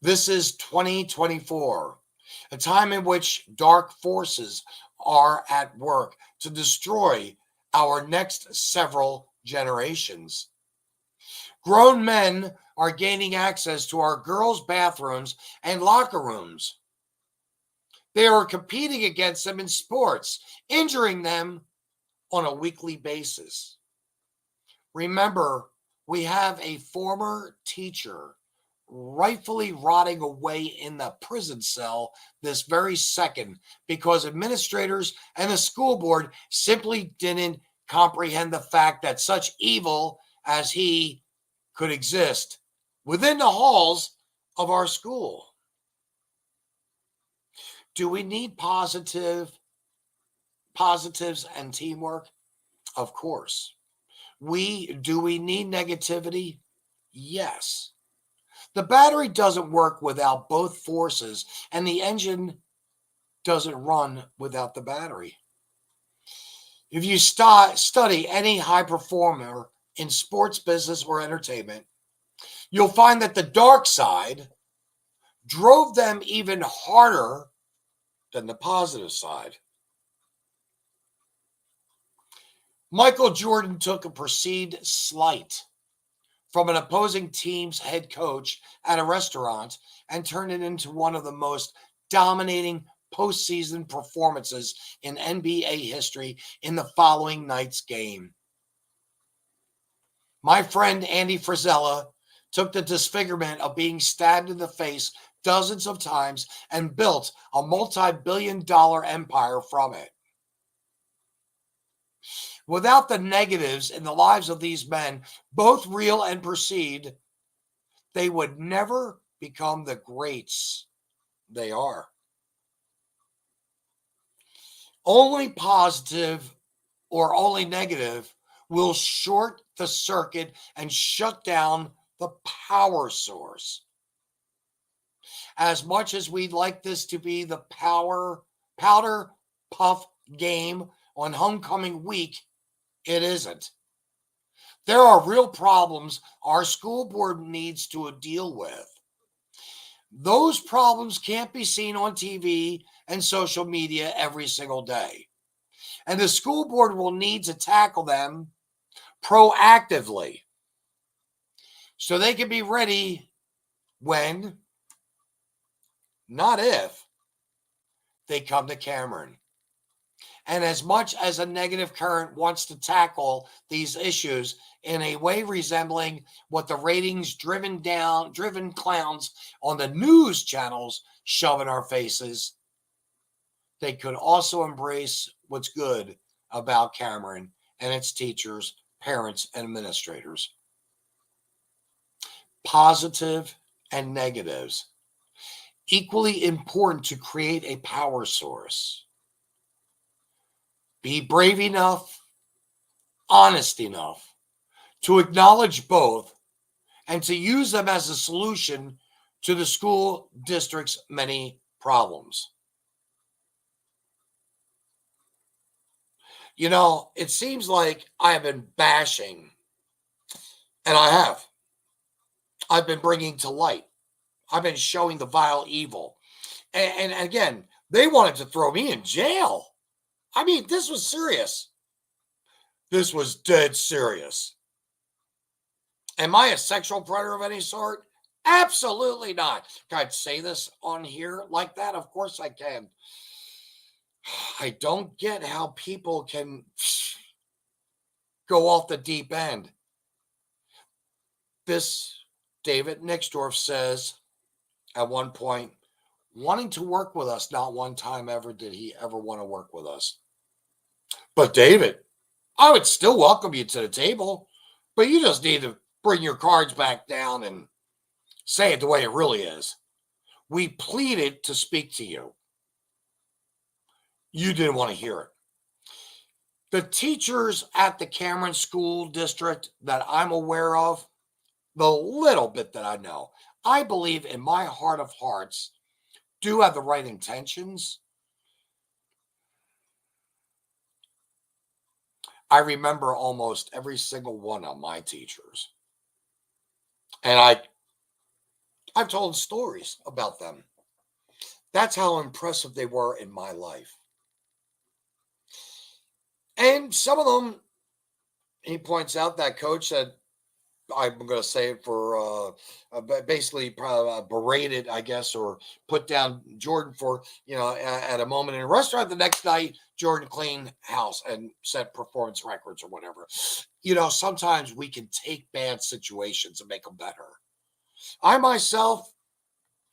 This is 2024, a time in which dark forces are at work to destroy our next several generations. Grown men are gaining access to our girls' bathrooms and locker rooms. They are competing against them in sports, injuring them on a weekly basis. Remember, we have a former teacher rightfully rotting away in the prison cell this very second because administrators and the school board simply didn't comprehend the fact that such evil as he could exist within the halls of our school. Do we need positives and teamwork? Of course. Do we need negativity? Yes. The battery doesn't work without both forces, and the engine doesn't run without the battery. If you study any high performer in sports, business, or entertainment, you'll find that the dark side drove them even harder than the positive side. Michael Jordan took a perceived slight from an opposing team's head coach at a restaurant and turned it into one of the most dominating postseason performances in NBA history in the following night's game. My friend Andy Frisella took the disfigurement of being stabbed in the face dozens of times and built a multi-billion-dollar empire from it. Without the negatives in the lives of these men, both real and perceived, they would never become the greats they are. Only positive or only negative will short the circuit and shut down the power source. As much as we'd like this to be the powder puff game on homecoming week, it isn't. There are real problems our school board needs to deal with. Those problems can't be seen on TV and social media every single day. And the school board will need to tackle them proactively so they can be ready when, not if, they come to Cameron. And as much as a negative current wants to tackle these issues in a way resembling what the ratings-driven clowns on the news channels shove in our faces, they could also embrace what's good about Cameron and its teachers, parents, and administrators. Positive and negatives. Equally important to create a power source. Be brave enough, honest enough to acknowledge both, and to use them as a solution to the school district's many problems. You know, it seems like I have been bashing, and I have. I've been bringing to light. I've been showing the vile evil. And again, they wanted to throw me in jail. I mean, this was serious. This was dead serious. Am I a sexual predator of any sort? Absolutely not. Can I say this on here like that? Of course I can. I don't get how people can go off the deep end. This David Nixdorf says at one point, wanting to work with us, not one time ever did he ever want to work with us. But David, I would still welcome you to the table, but you just need to bring your cards back down and say it the way it really is. We pleaded to speak to you. You didn't want to hear it. The teachers at the Cameron School District that I'm aware of, the little bit that I know, I believe in my heart of hearts, do have the right intentions. I remember almost every single one of my teachers. And I've told stories about them. That's how impressive they were in my life. And some of them, he points out, that coach that I'm going to say it for basically berated, I guess, or put down Jordan for, at a moment in a restaurant. The next night, Jordan cleaned house and set performance records or whatever. Sometimes we can take bad situations and make them better. I myself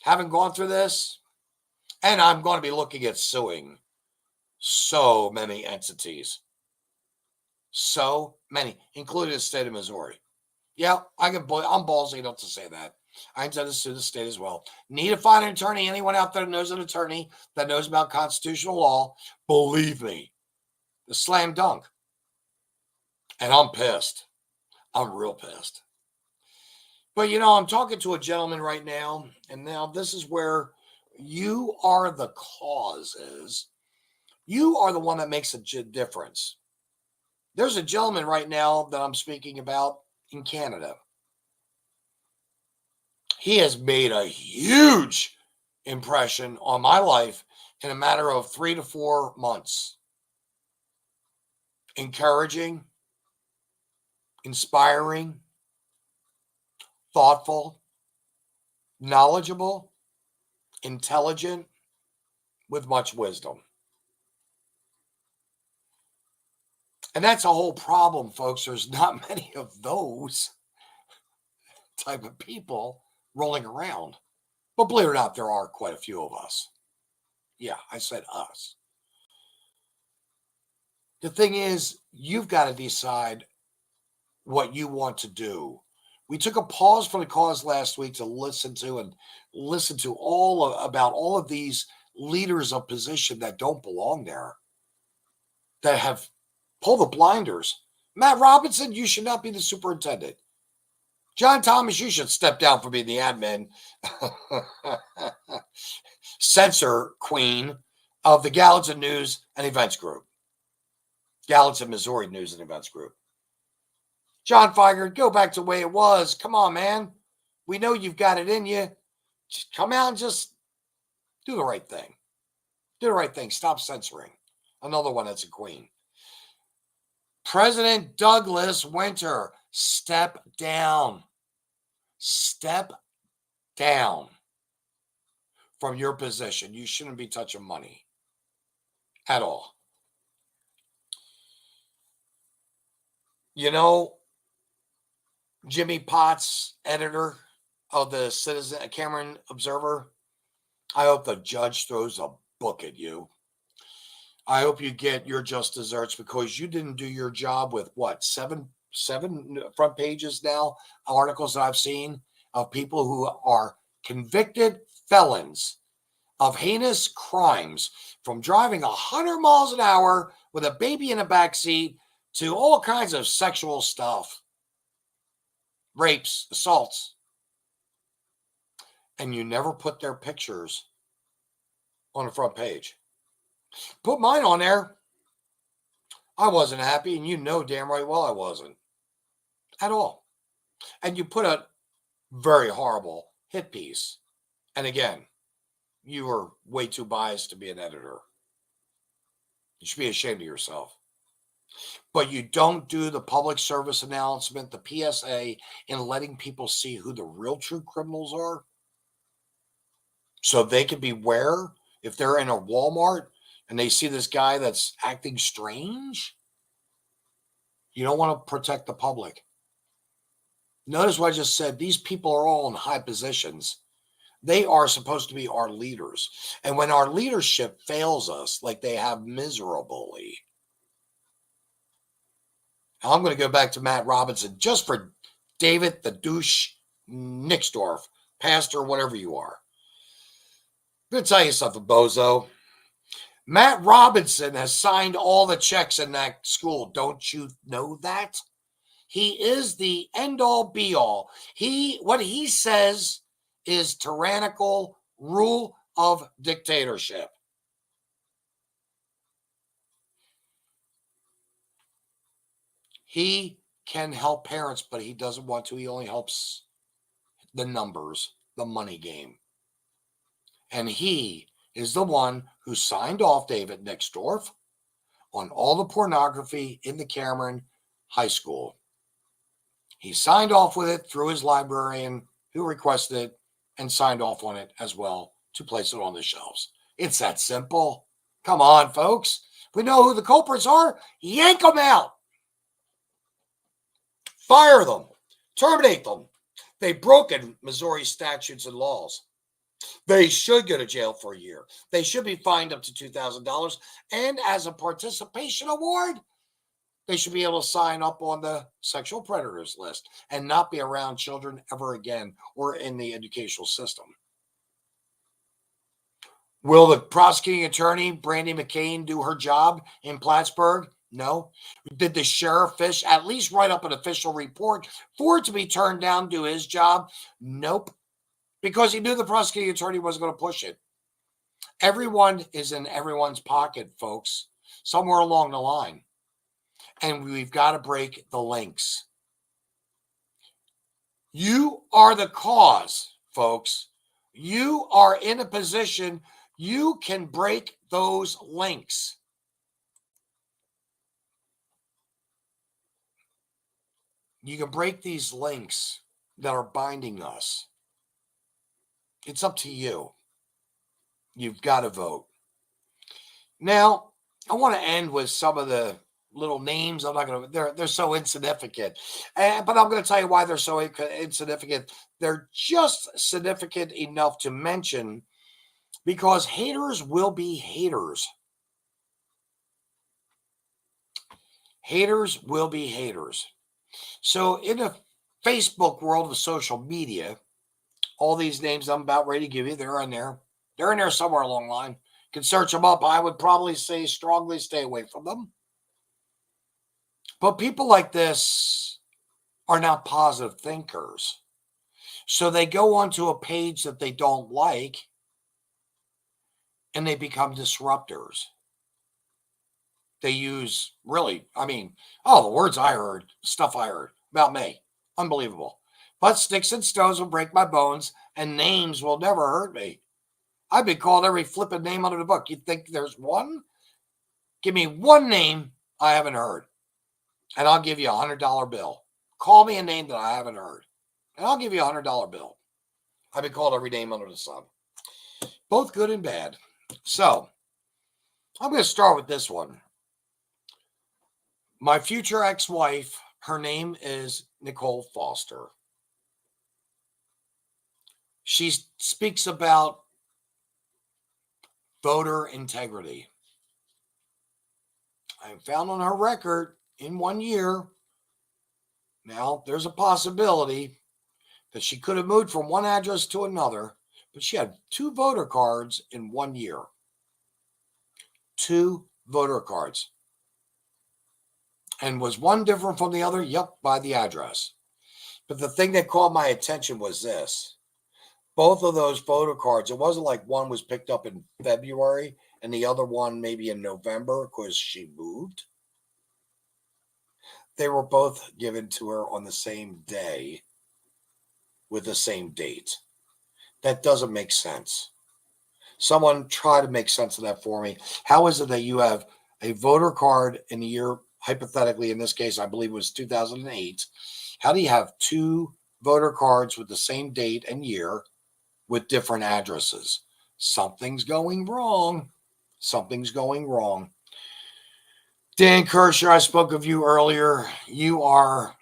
haven't gone through this, and I'm going to be looking at suing so many entities. So many, including the state of Missouri. Yeah, I'm ballsy enough to say that. I intend to sue the state as well. Need to find an attorney. Anyone out there that knows an attorney that knows about constitutional law, believe me, the slam dunk. And I'm pissed. I'm real pissed. But, I'm talking to a gentleman right now, and now this is where you are the causes. You are the one that makes a difference. There's a gentleman right now that I'm speaking about in Canada. He has made a huge impression on my life in a matter of 3 to 4 months. Encouraging, inspiring, thoughtful, knowledgeable, intelligent, with much wisdom. And that's a whole problem, folks. There's not many of those type of people rolling around. But believe it or not, there are quite a few of us. Yeah, I said us. The thing is, you've got to decide what you want to do. We took a pause for the cause last week to listen to about all of these leaders of position that don't belong there, that have pulled the blinders. Matt Robinson, you should not be the superintendent. John Thomas, you should step down from being the admin censor queen of the Gallatin News and Events Group. Gallatin, Missouri News and Events Group. John Feiger, go back to the way it was. Come on, man. We know you've got it in you. Just come out and just do the right thing. Do the right thing. Stop censoring. Another one that's a queen. President Douglas Winter, step down. Step down from your position. You shouldn't be touching money at all. Jimmy Potts, editor of the Citizen Cameron Observer, I hope the judge throws a book at you. I hope you get your just desserts, because you didn't do your job with seven front pages now, articles that I've seen of people who are convicted felons of heinous crimes, from driving 100 miles an hour with a baby in the back seat to all kinds of sexual stuff. rapes, assaults. And you never put their pictures on the front page. Put mine on there. I wasn't happy, and you know damn right well I wasn't. At all. And you put a very horrible hit piece. And again, you were way too biased to be an editor. You should be ashamed of yourself. But you don't do the public service announcement, the PSA, in letting people see who the real true criminals are. So they can beware if they're in a Walmart and they see this guy that's acting strange. You don't want to protect the public. Notice what I just said. These people are all in high positions. They are supposed to be our leaders. And when our leadership fails us, like they have miserably, I'm going to go back to Matt Robinson just for David the douche Nixdorf, pastor, whatever you are. I'm going to tell you something, bozo. Matt Robinson has signed all the checks in that school. Don't you know that? He is the end-all, be-all. What he says is tyrannical rule of dictatorship. He can help parents, but he doesn't want to. He only helps the numbers, the money game. And he is the one who signed off David Nixdorf on all the pornography in the Cameron High School. He signed off with it through his librarian who requested it and signed off on it as well to place it on the shelves. It's that simple. Come on, folks. We know who the culprits are. Yank them out. Fire them. Terminate them. They've broken Missouri statutes and laws. They should go to jail for a year. They should be fined up to $2,000. And as a participation award, they should be able to sign up on the sexual predators list and not be around children ever again or in the educational system. Will the prosecuting attorney, Brandy McCain, do her job in Plattsburgh? No. Did the sheriff Fish at least write up an official report for it to be turned down, do his job? Nope. Because he knew the prosecuting attorney wasn't going to push it. Everyone is in everyone's pocket, folks, somewhere along the line. And we've got to break the links. You are the cause, folks. You are in a position you can break those links. You can break these links that are binding us. It's up to you. You've got to vote. Now, I want to end with some of the little names. I'm not going to, they're so insignificant. But I'm going to tell you why they're so insignificant. They're just significant enough to mention because haters will be haters. Haters will be haters. So in the Facebook world of social media, all these names I'm about ready to give you, they're in there. They're in there somewhere along the line. You can search them up. I would probably say strongly stay away from them. But people like this are not positive thinkers. So they go onto a page that they don't like and they become disruptors. They use really, the words I heard, stuff I heard about me. Unbelievable. But sticks and stones will break my bones and names will never hurt me. I've been called every flipping name under the book. You think there's one? Give me one name I haven't heard. And I'll give you $100 bill. Call me a name that I haven't heard. And I'll give you $100 bill. I've been called every name under the sun. Both good and bad. So, I'm going to start with this one. My future ex-wife, her name is Nicole Foster. She speaks about voter integrity. I found on her record in 1 year, now there's a possibility that she could have moved from one address to another, but she had 2 voter cards in 1 year. 2 voter cards. And was one different from the other? Yep, by the address. But the thing that caught my attention was this. Both of those photo cards, it wasn't like one was picked up in February and the other one maybe in November because she moved. They were both given to her on the same day with the same date. That doesn't make sense. Someone try to make sense of that for me. How is it that you have a voter card in the year, hypothetically, in this case, I believe it was 2008. How do you have two voter cards with the same date and year with different addresses? Something's going wrong. Something's going wrong. Dan Kershaw, I spoke of you earlier. You are,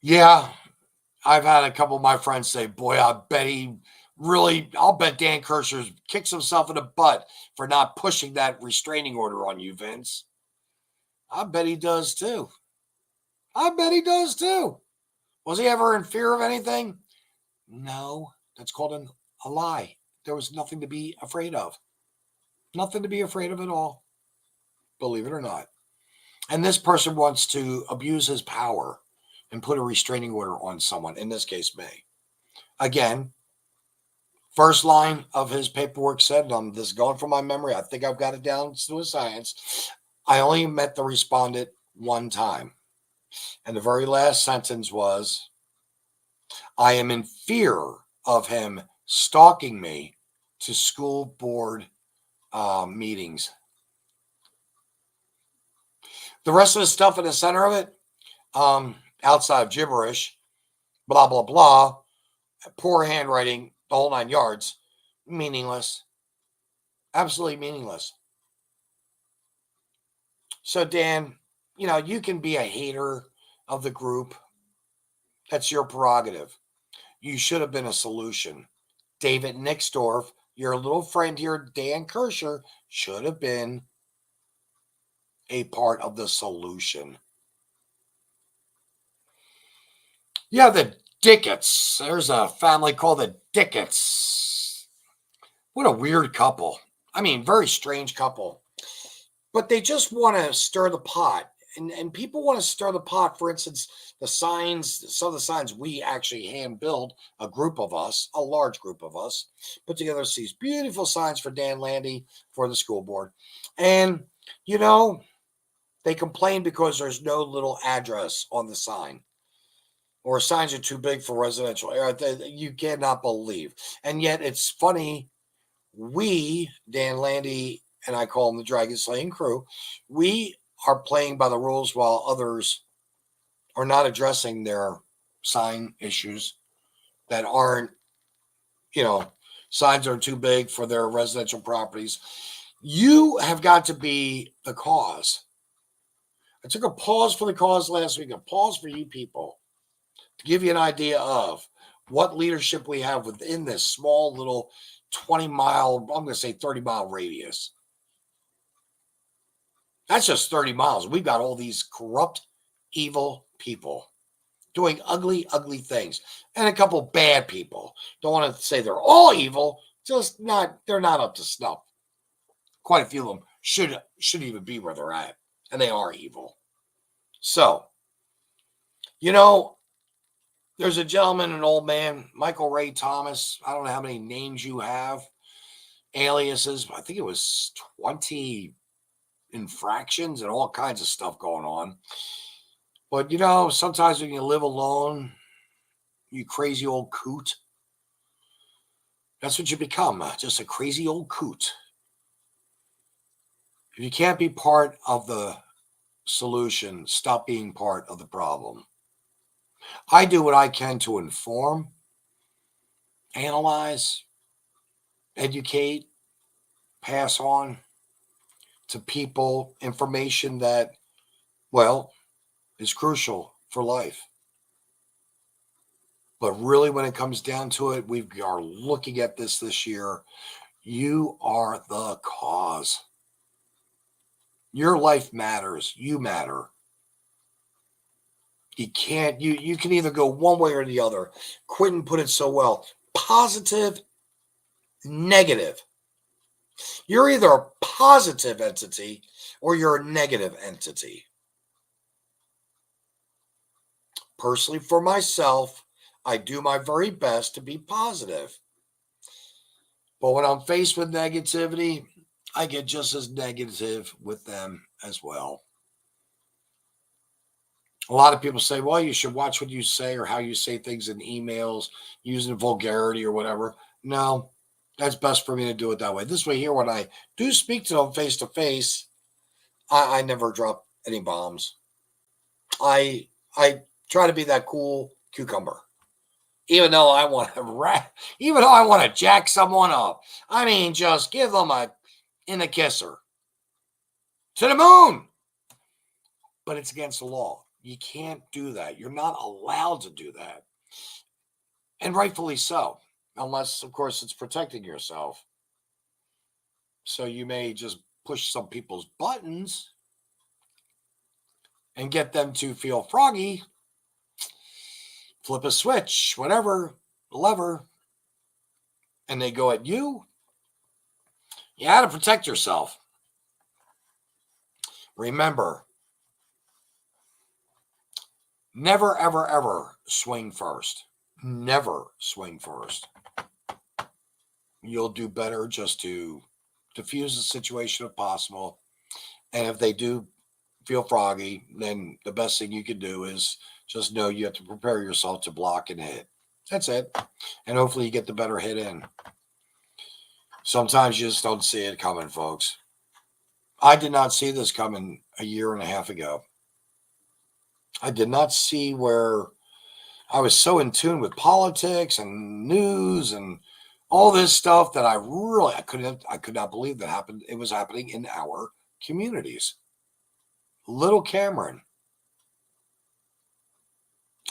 yeah, I've had a couple of my friends say, boy, I'll bet Dan Kershaw kicks himself in the butt for not pushing that restraining order on you, Vince. I bet he does too. Was he ever in fear of anything? No, that's called a lie. There was nothing to be afraid of. Nothing to be afraid of at all, believe it or not. And this person wants to abuse his power and put a restraining order on someone, in this case, me. Again, first line of his paperwork said, this is going from my memory, I think I've got it down to a science, I only met the respondent one time. And the very last sentence was, I am in fear of him stalking me to school board meetings. The rest of the stuff in the center of it, outside of gibberish, blah, blah, blah, poor handwriting, the whole 9 yards, meaningless. Absolutely meaningless. So, Dan, you can be a hater of the group. That's your prerogative. You should have been a solution. David Nixdorf, your little friend here, Dan Kershaw, should have been a part of the solution. Yeah, the Dicketts. There's a family called the Dicketts. What a weird couple. I mean, very strange couple. But they just want to stir the pot. And people want to stir the pot. For instance, the signs, some of the signs we actually hand build, a group of us, a large group of us, put together these beautiful signs for Dan Landy for the school board. And, they complain because there's no little address on the sign. Or signs are too big for residential area. You cannot believe. And yet it's funny. We, Dan Landy, and I call them the Dragon Slaying Crew, we are playing by the rules while others are not addressing their sign issues that aren't, signs are too big for their residential properties. You have got to be the cause. I took a pause for the cause last week, a pause for you people to give you an idea of what leadership we have within this small little 20-mile, I'm going to say 30-mile radius. That's just 30 miles. We've got all these corrupt, evil people doing ugly, ugly things. And a couple bad people. Don't want to say they're all evil, they're not up to snuff. Quite a few of them should even be where they're at. And they are evil. So, there's a gentleman, an old man, Michael Ray Thomas. I don't know how many names you have, aliases. I think it was 20 infractions and all kinds of stuff going on. But, sometimes when you live alone, you crazy old coot, that's what you become, just a crazy old coot. If you can't be part of the solution, stop being part of the problem. I do what I can to inform, analyze, educate, pass on to people information that, is crucial for life. But really, when it comes down to it, we are looking at this year. You are the cause. Your life matters. You matter. You can't, you can either go one way or the other. Quentin put it so well. Positive, negative. You're either a positive entity or you're a negative entity. Personally, for myself, I do my very best to be positive. But when I'm faced with negativity, I get just as negative with them as well. A lot of people say, well, you should watch what you say or how you say things in emails, using vulgarity or whatever. No, that's best for me to do it that way. This way here, when I do speak to them face to face, I never drop any bombs. I try to be that cool cucumber. Even though I want to jack someone up. I mean, just give them a kisser. To the moon. But it's against the law. You can't do that. You're not allowed to do that. And rightfully so. Unless, of course, it's protecting yourself. So you may just push some people's buttons and get them to feel froggy. Flip a switch, whatever, lever, and they go at you. You got to protect yourself. Remember, never, ever, ever swing first. Never swing first. You'll do better just to diffuse the situation if possible. And if they do feel froggy, then the best thing you can do is just know you have to prepare yourself to block and hit. That's it. And hopefully you get the better hit in. Sometimes you just don't see it coming, folks. I did not see this coming a year and a half ago. I did not see where I was so in tune with politics and news and all this stuff that I could not believe that happened. It was happening in our communities. Little Cameron,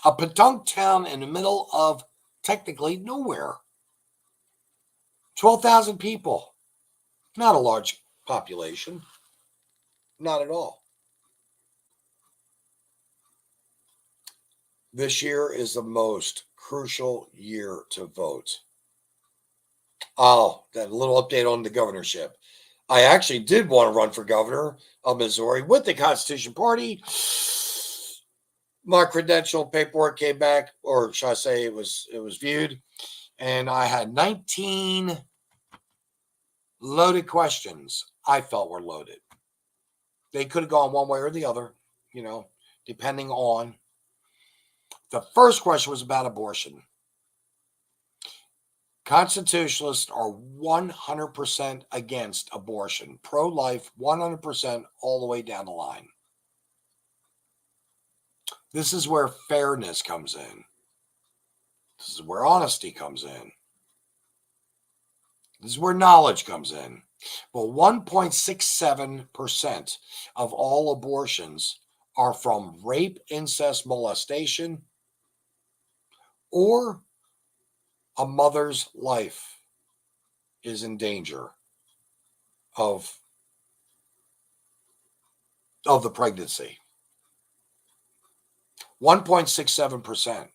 a podunk town in the middle of technically nowhere. 12,000 people. Not a large population. Not at all. This year is the most crucial year to vote. Oh, that little update on the governorship. I actually did want to run for governor of Missouri with the Constitution Party. My credential paperwork came back, or should I say it was viewed, and I had 19 loaded questions I felt were loaded. They could have gone one way or the other, depending on. The first question was about abortion. Constitutionalists are 100% against abortion. Pro-life, 100% all the way down the line. This is where fairness comes in. This is where honesty comes in. This is where knowledge comes in. But 1.67% of all abortions are from rape, incest, molestation, or a mother's life is in danger of the pregnancy. 1.67%.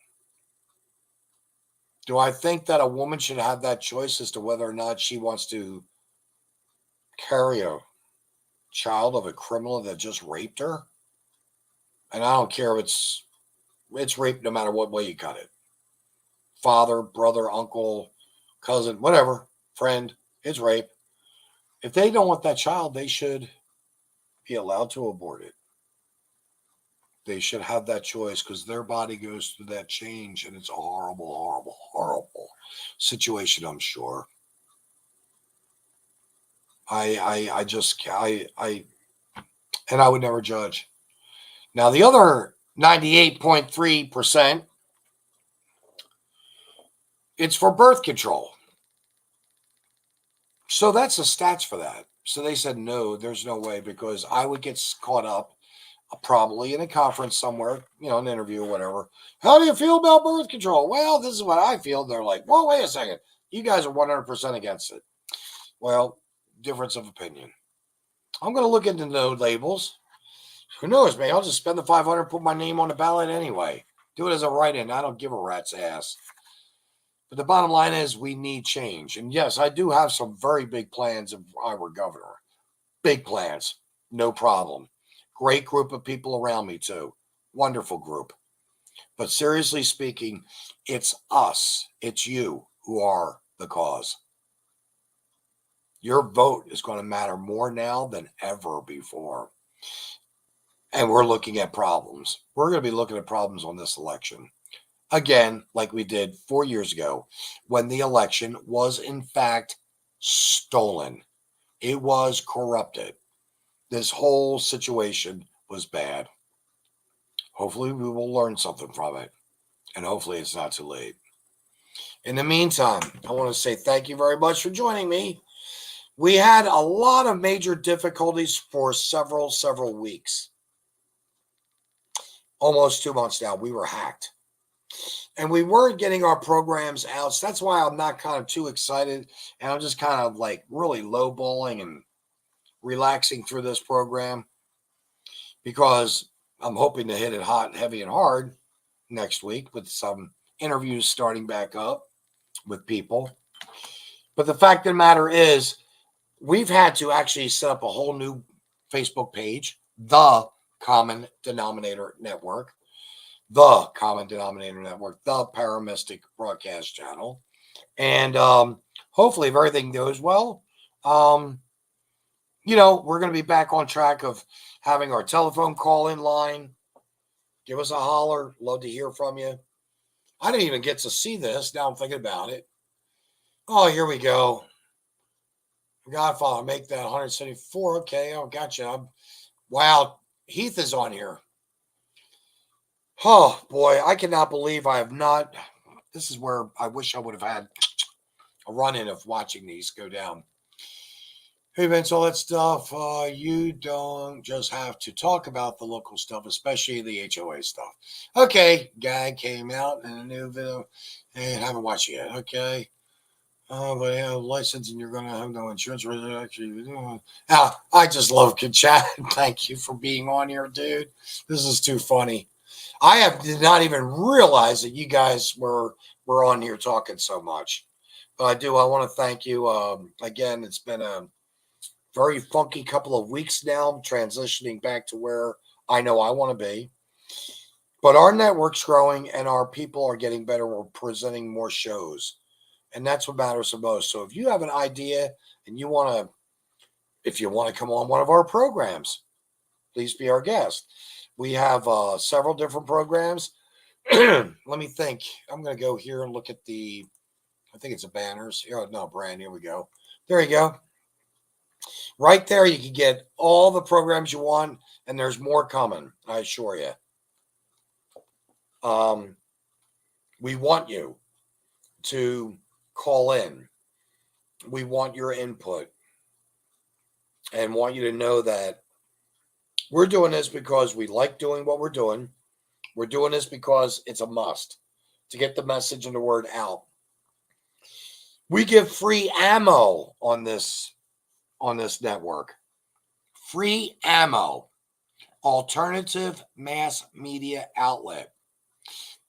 Do I think that a woman should have that choice as to whether or not she wants to carry a child of a criminal that just raped her? And I don't care if it's rape no matter what way you cut it. Father, brother, uncle, cousin, whatever, friend, it's rape. If they don't want that child, they should be allowed to abort it. They should have that choice because their body goes through that change, and it's a horrible, horrible, horrible situation, I'm sure. And I would never judge. Now, the other 98.3%, it's for birth control. So that's the stats for that. So they said, no, there's no way, because I would get caught up probably in a conference somewhere, an interview or whatever. How do you feel about birth control? Well, this is what I feel. They're like, well, wait a second. You guys are 100% against it. Well, difference of opinion. I'm going to look into no labels. Who knows, man? I'll just spend the $500, put my name on the ballot anyway. Do it as a write-in. I don't give a rat's ass. But the bottom line is we need change. And yes, I do have some very big plans if I were governor. Big plans. No problem. Great group of people around me, too. Wonderful group. But seriously speaking, it's us, it's you who are the cause. Your vote is going to matter more now than ever before. And we're looking at problems. We're going to be looking at problems on this election. Again, like we did 4 years ago, when the election was in fact stolen. It was corrupted. This whole situation was bad. Hopefully we will learn something from it. And hopefully it's not too late. In the meantime, I want to say thank you very much for joining me. We had a lot of major difficulties for several weeks. Almost 2 months now, we were hacked. And we weren't getting our programs out. So that's why I'm not kind of too excited. And I'm just kind of like really lowballing and relaxing through this program. Because I'm hoping to hit it hot, heavy, and hard next week with some interviews starting back up with people. But the fact of the matter is, we've had to actually set up a whole new Facebook page, The Common Denominator Network, The Common Denominator Network, The Paramystic Broadcast Channel. And hopefully, if everything goes well, we're going to be back on track of having our telephone call-in line. Give us a holler. Love to hear from you. I didn't even get to see this. Now I'm thinking about it. Oh, here we go. Godfather, make that 174. Okay, oh, gotcha. Wow, Heath is on here. Oh, boy, I cannot believe I have not. This is where I wish I would have had a run-in of watching these go down. Hey, Vince, all that stuff, you don't just have to talk about the local stuff, especially the HOA stuff. Okay, guy came out in a new video, and haven't watched it yet. Okay. But you have a license and you're going to have no insurance. Actually, I just love good chat. Thank you for being on here, dude. This is too funny. Did not even realize that you guys were on here talking so much. But I want to thank you. Again, it's been a very funky couple of weeks now, transitioning back to where I know I want to be. But our network's growing and our people are getting better. We're presenting more shows. And that's what matters the most. So if you have an idea and if you want to come on one of our programs, please be our guest. We have several different programs. Let me think. I'm going to go here and look at I think it's the banners. Oh, no, brand. Here we go. There you go. Right there, you can get all the programs you want, and there's more coming, I assure you. We want you to call in. We want your input and want you to know that we're doing this because we like doing what we're doing. We're doing this because it's a must to get the message and the word out. We give free ammo on this network. Free ammo. Alternative mass media outlet.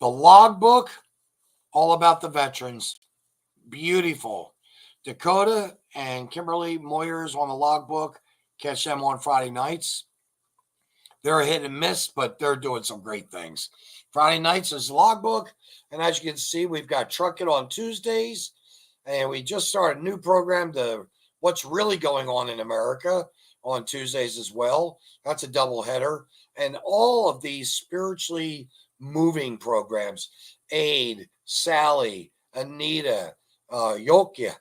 The logbook, all about the veterans. Beautiful. Dakota and Kimberly Moyers on the logbook. Catch them on Friday nights. They're a hit and miss, but they're doing some great things. Friday nights is logbook. And as you can see, we've got Truck It on Tuesdays. And we just started a new program to what's really going on in America on Tuesdays as well. That's a double header. And all of these spiritually moving programs, Aid, Sally, Anita, Yokia,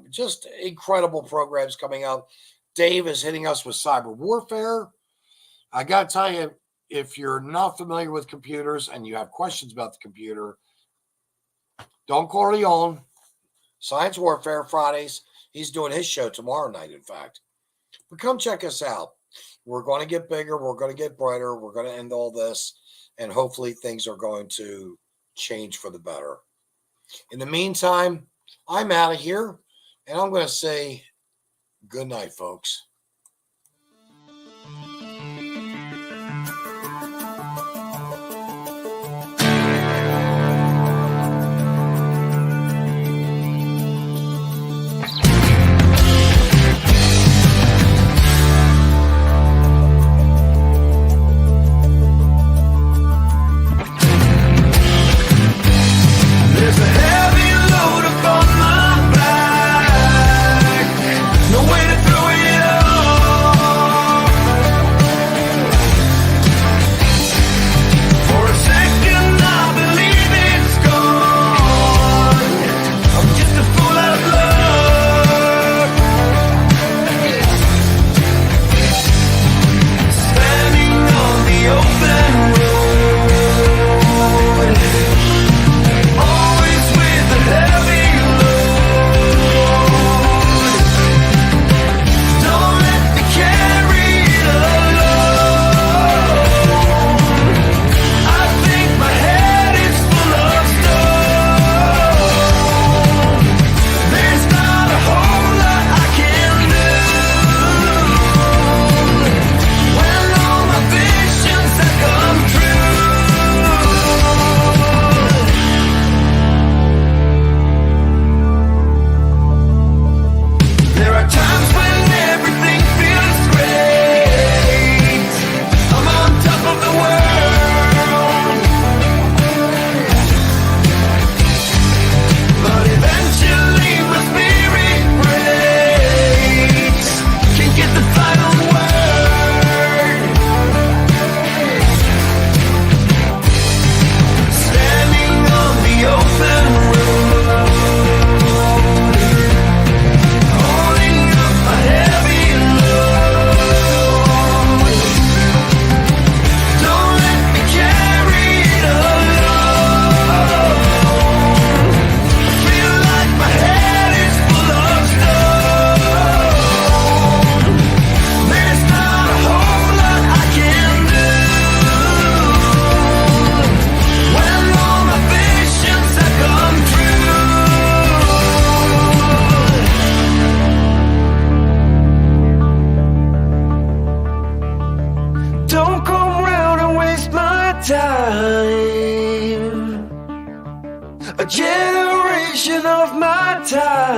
just incredible programs coming out. Dave is hitting us with cyber warfare. I got to tell you, if you're not familiar with computers and you have questions about the computer, Don Corleone, Science Warfare Fridays. He's doing his show tomorrow night, in fact. But come check us out. We're going to get bigger. We're going to get brighter. We're going to end all this. And hopefully things are going to change for the better. In the meantime, I'm out of here. And I'm going to say good night, folks. Don't come round and waste my time. A generation of my time.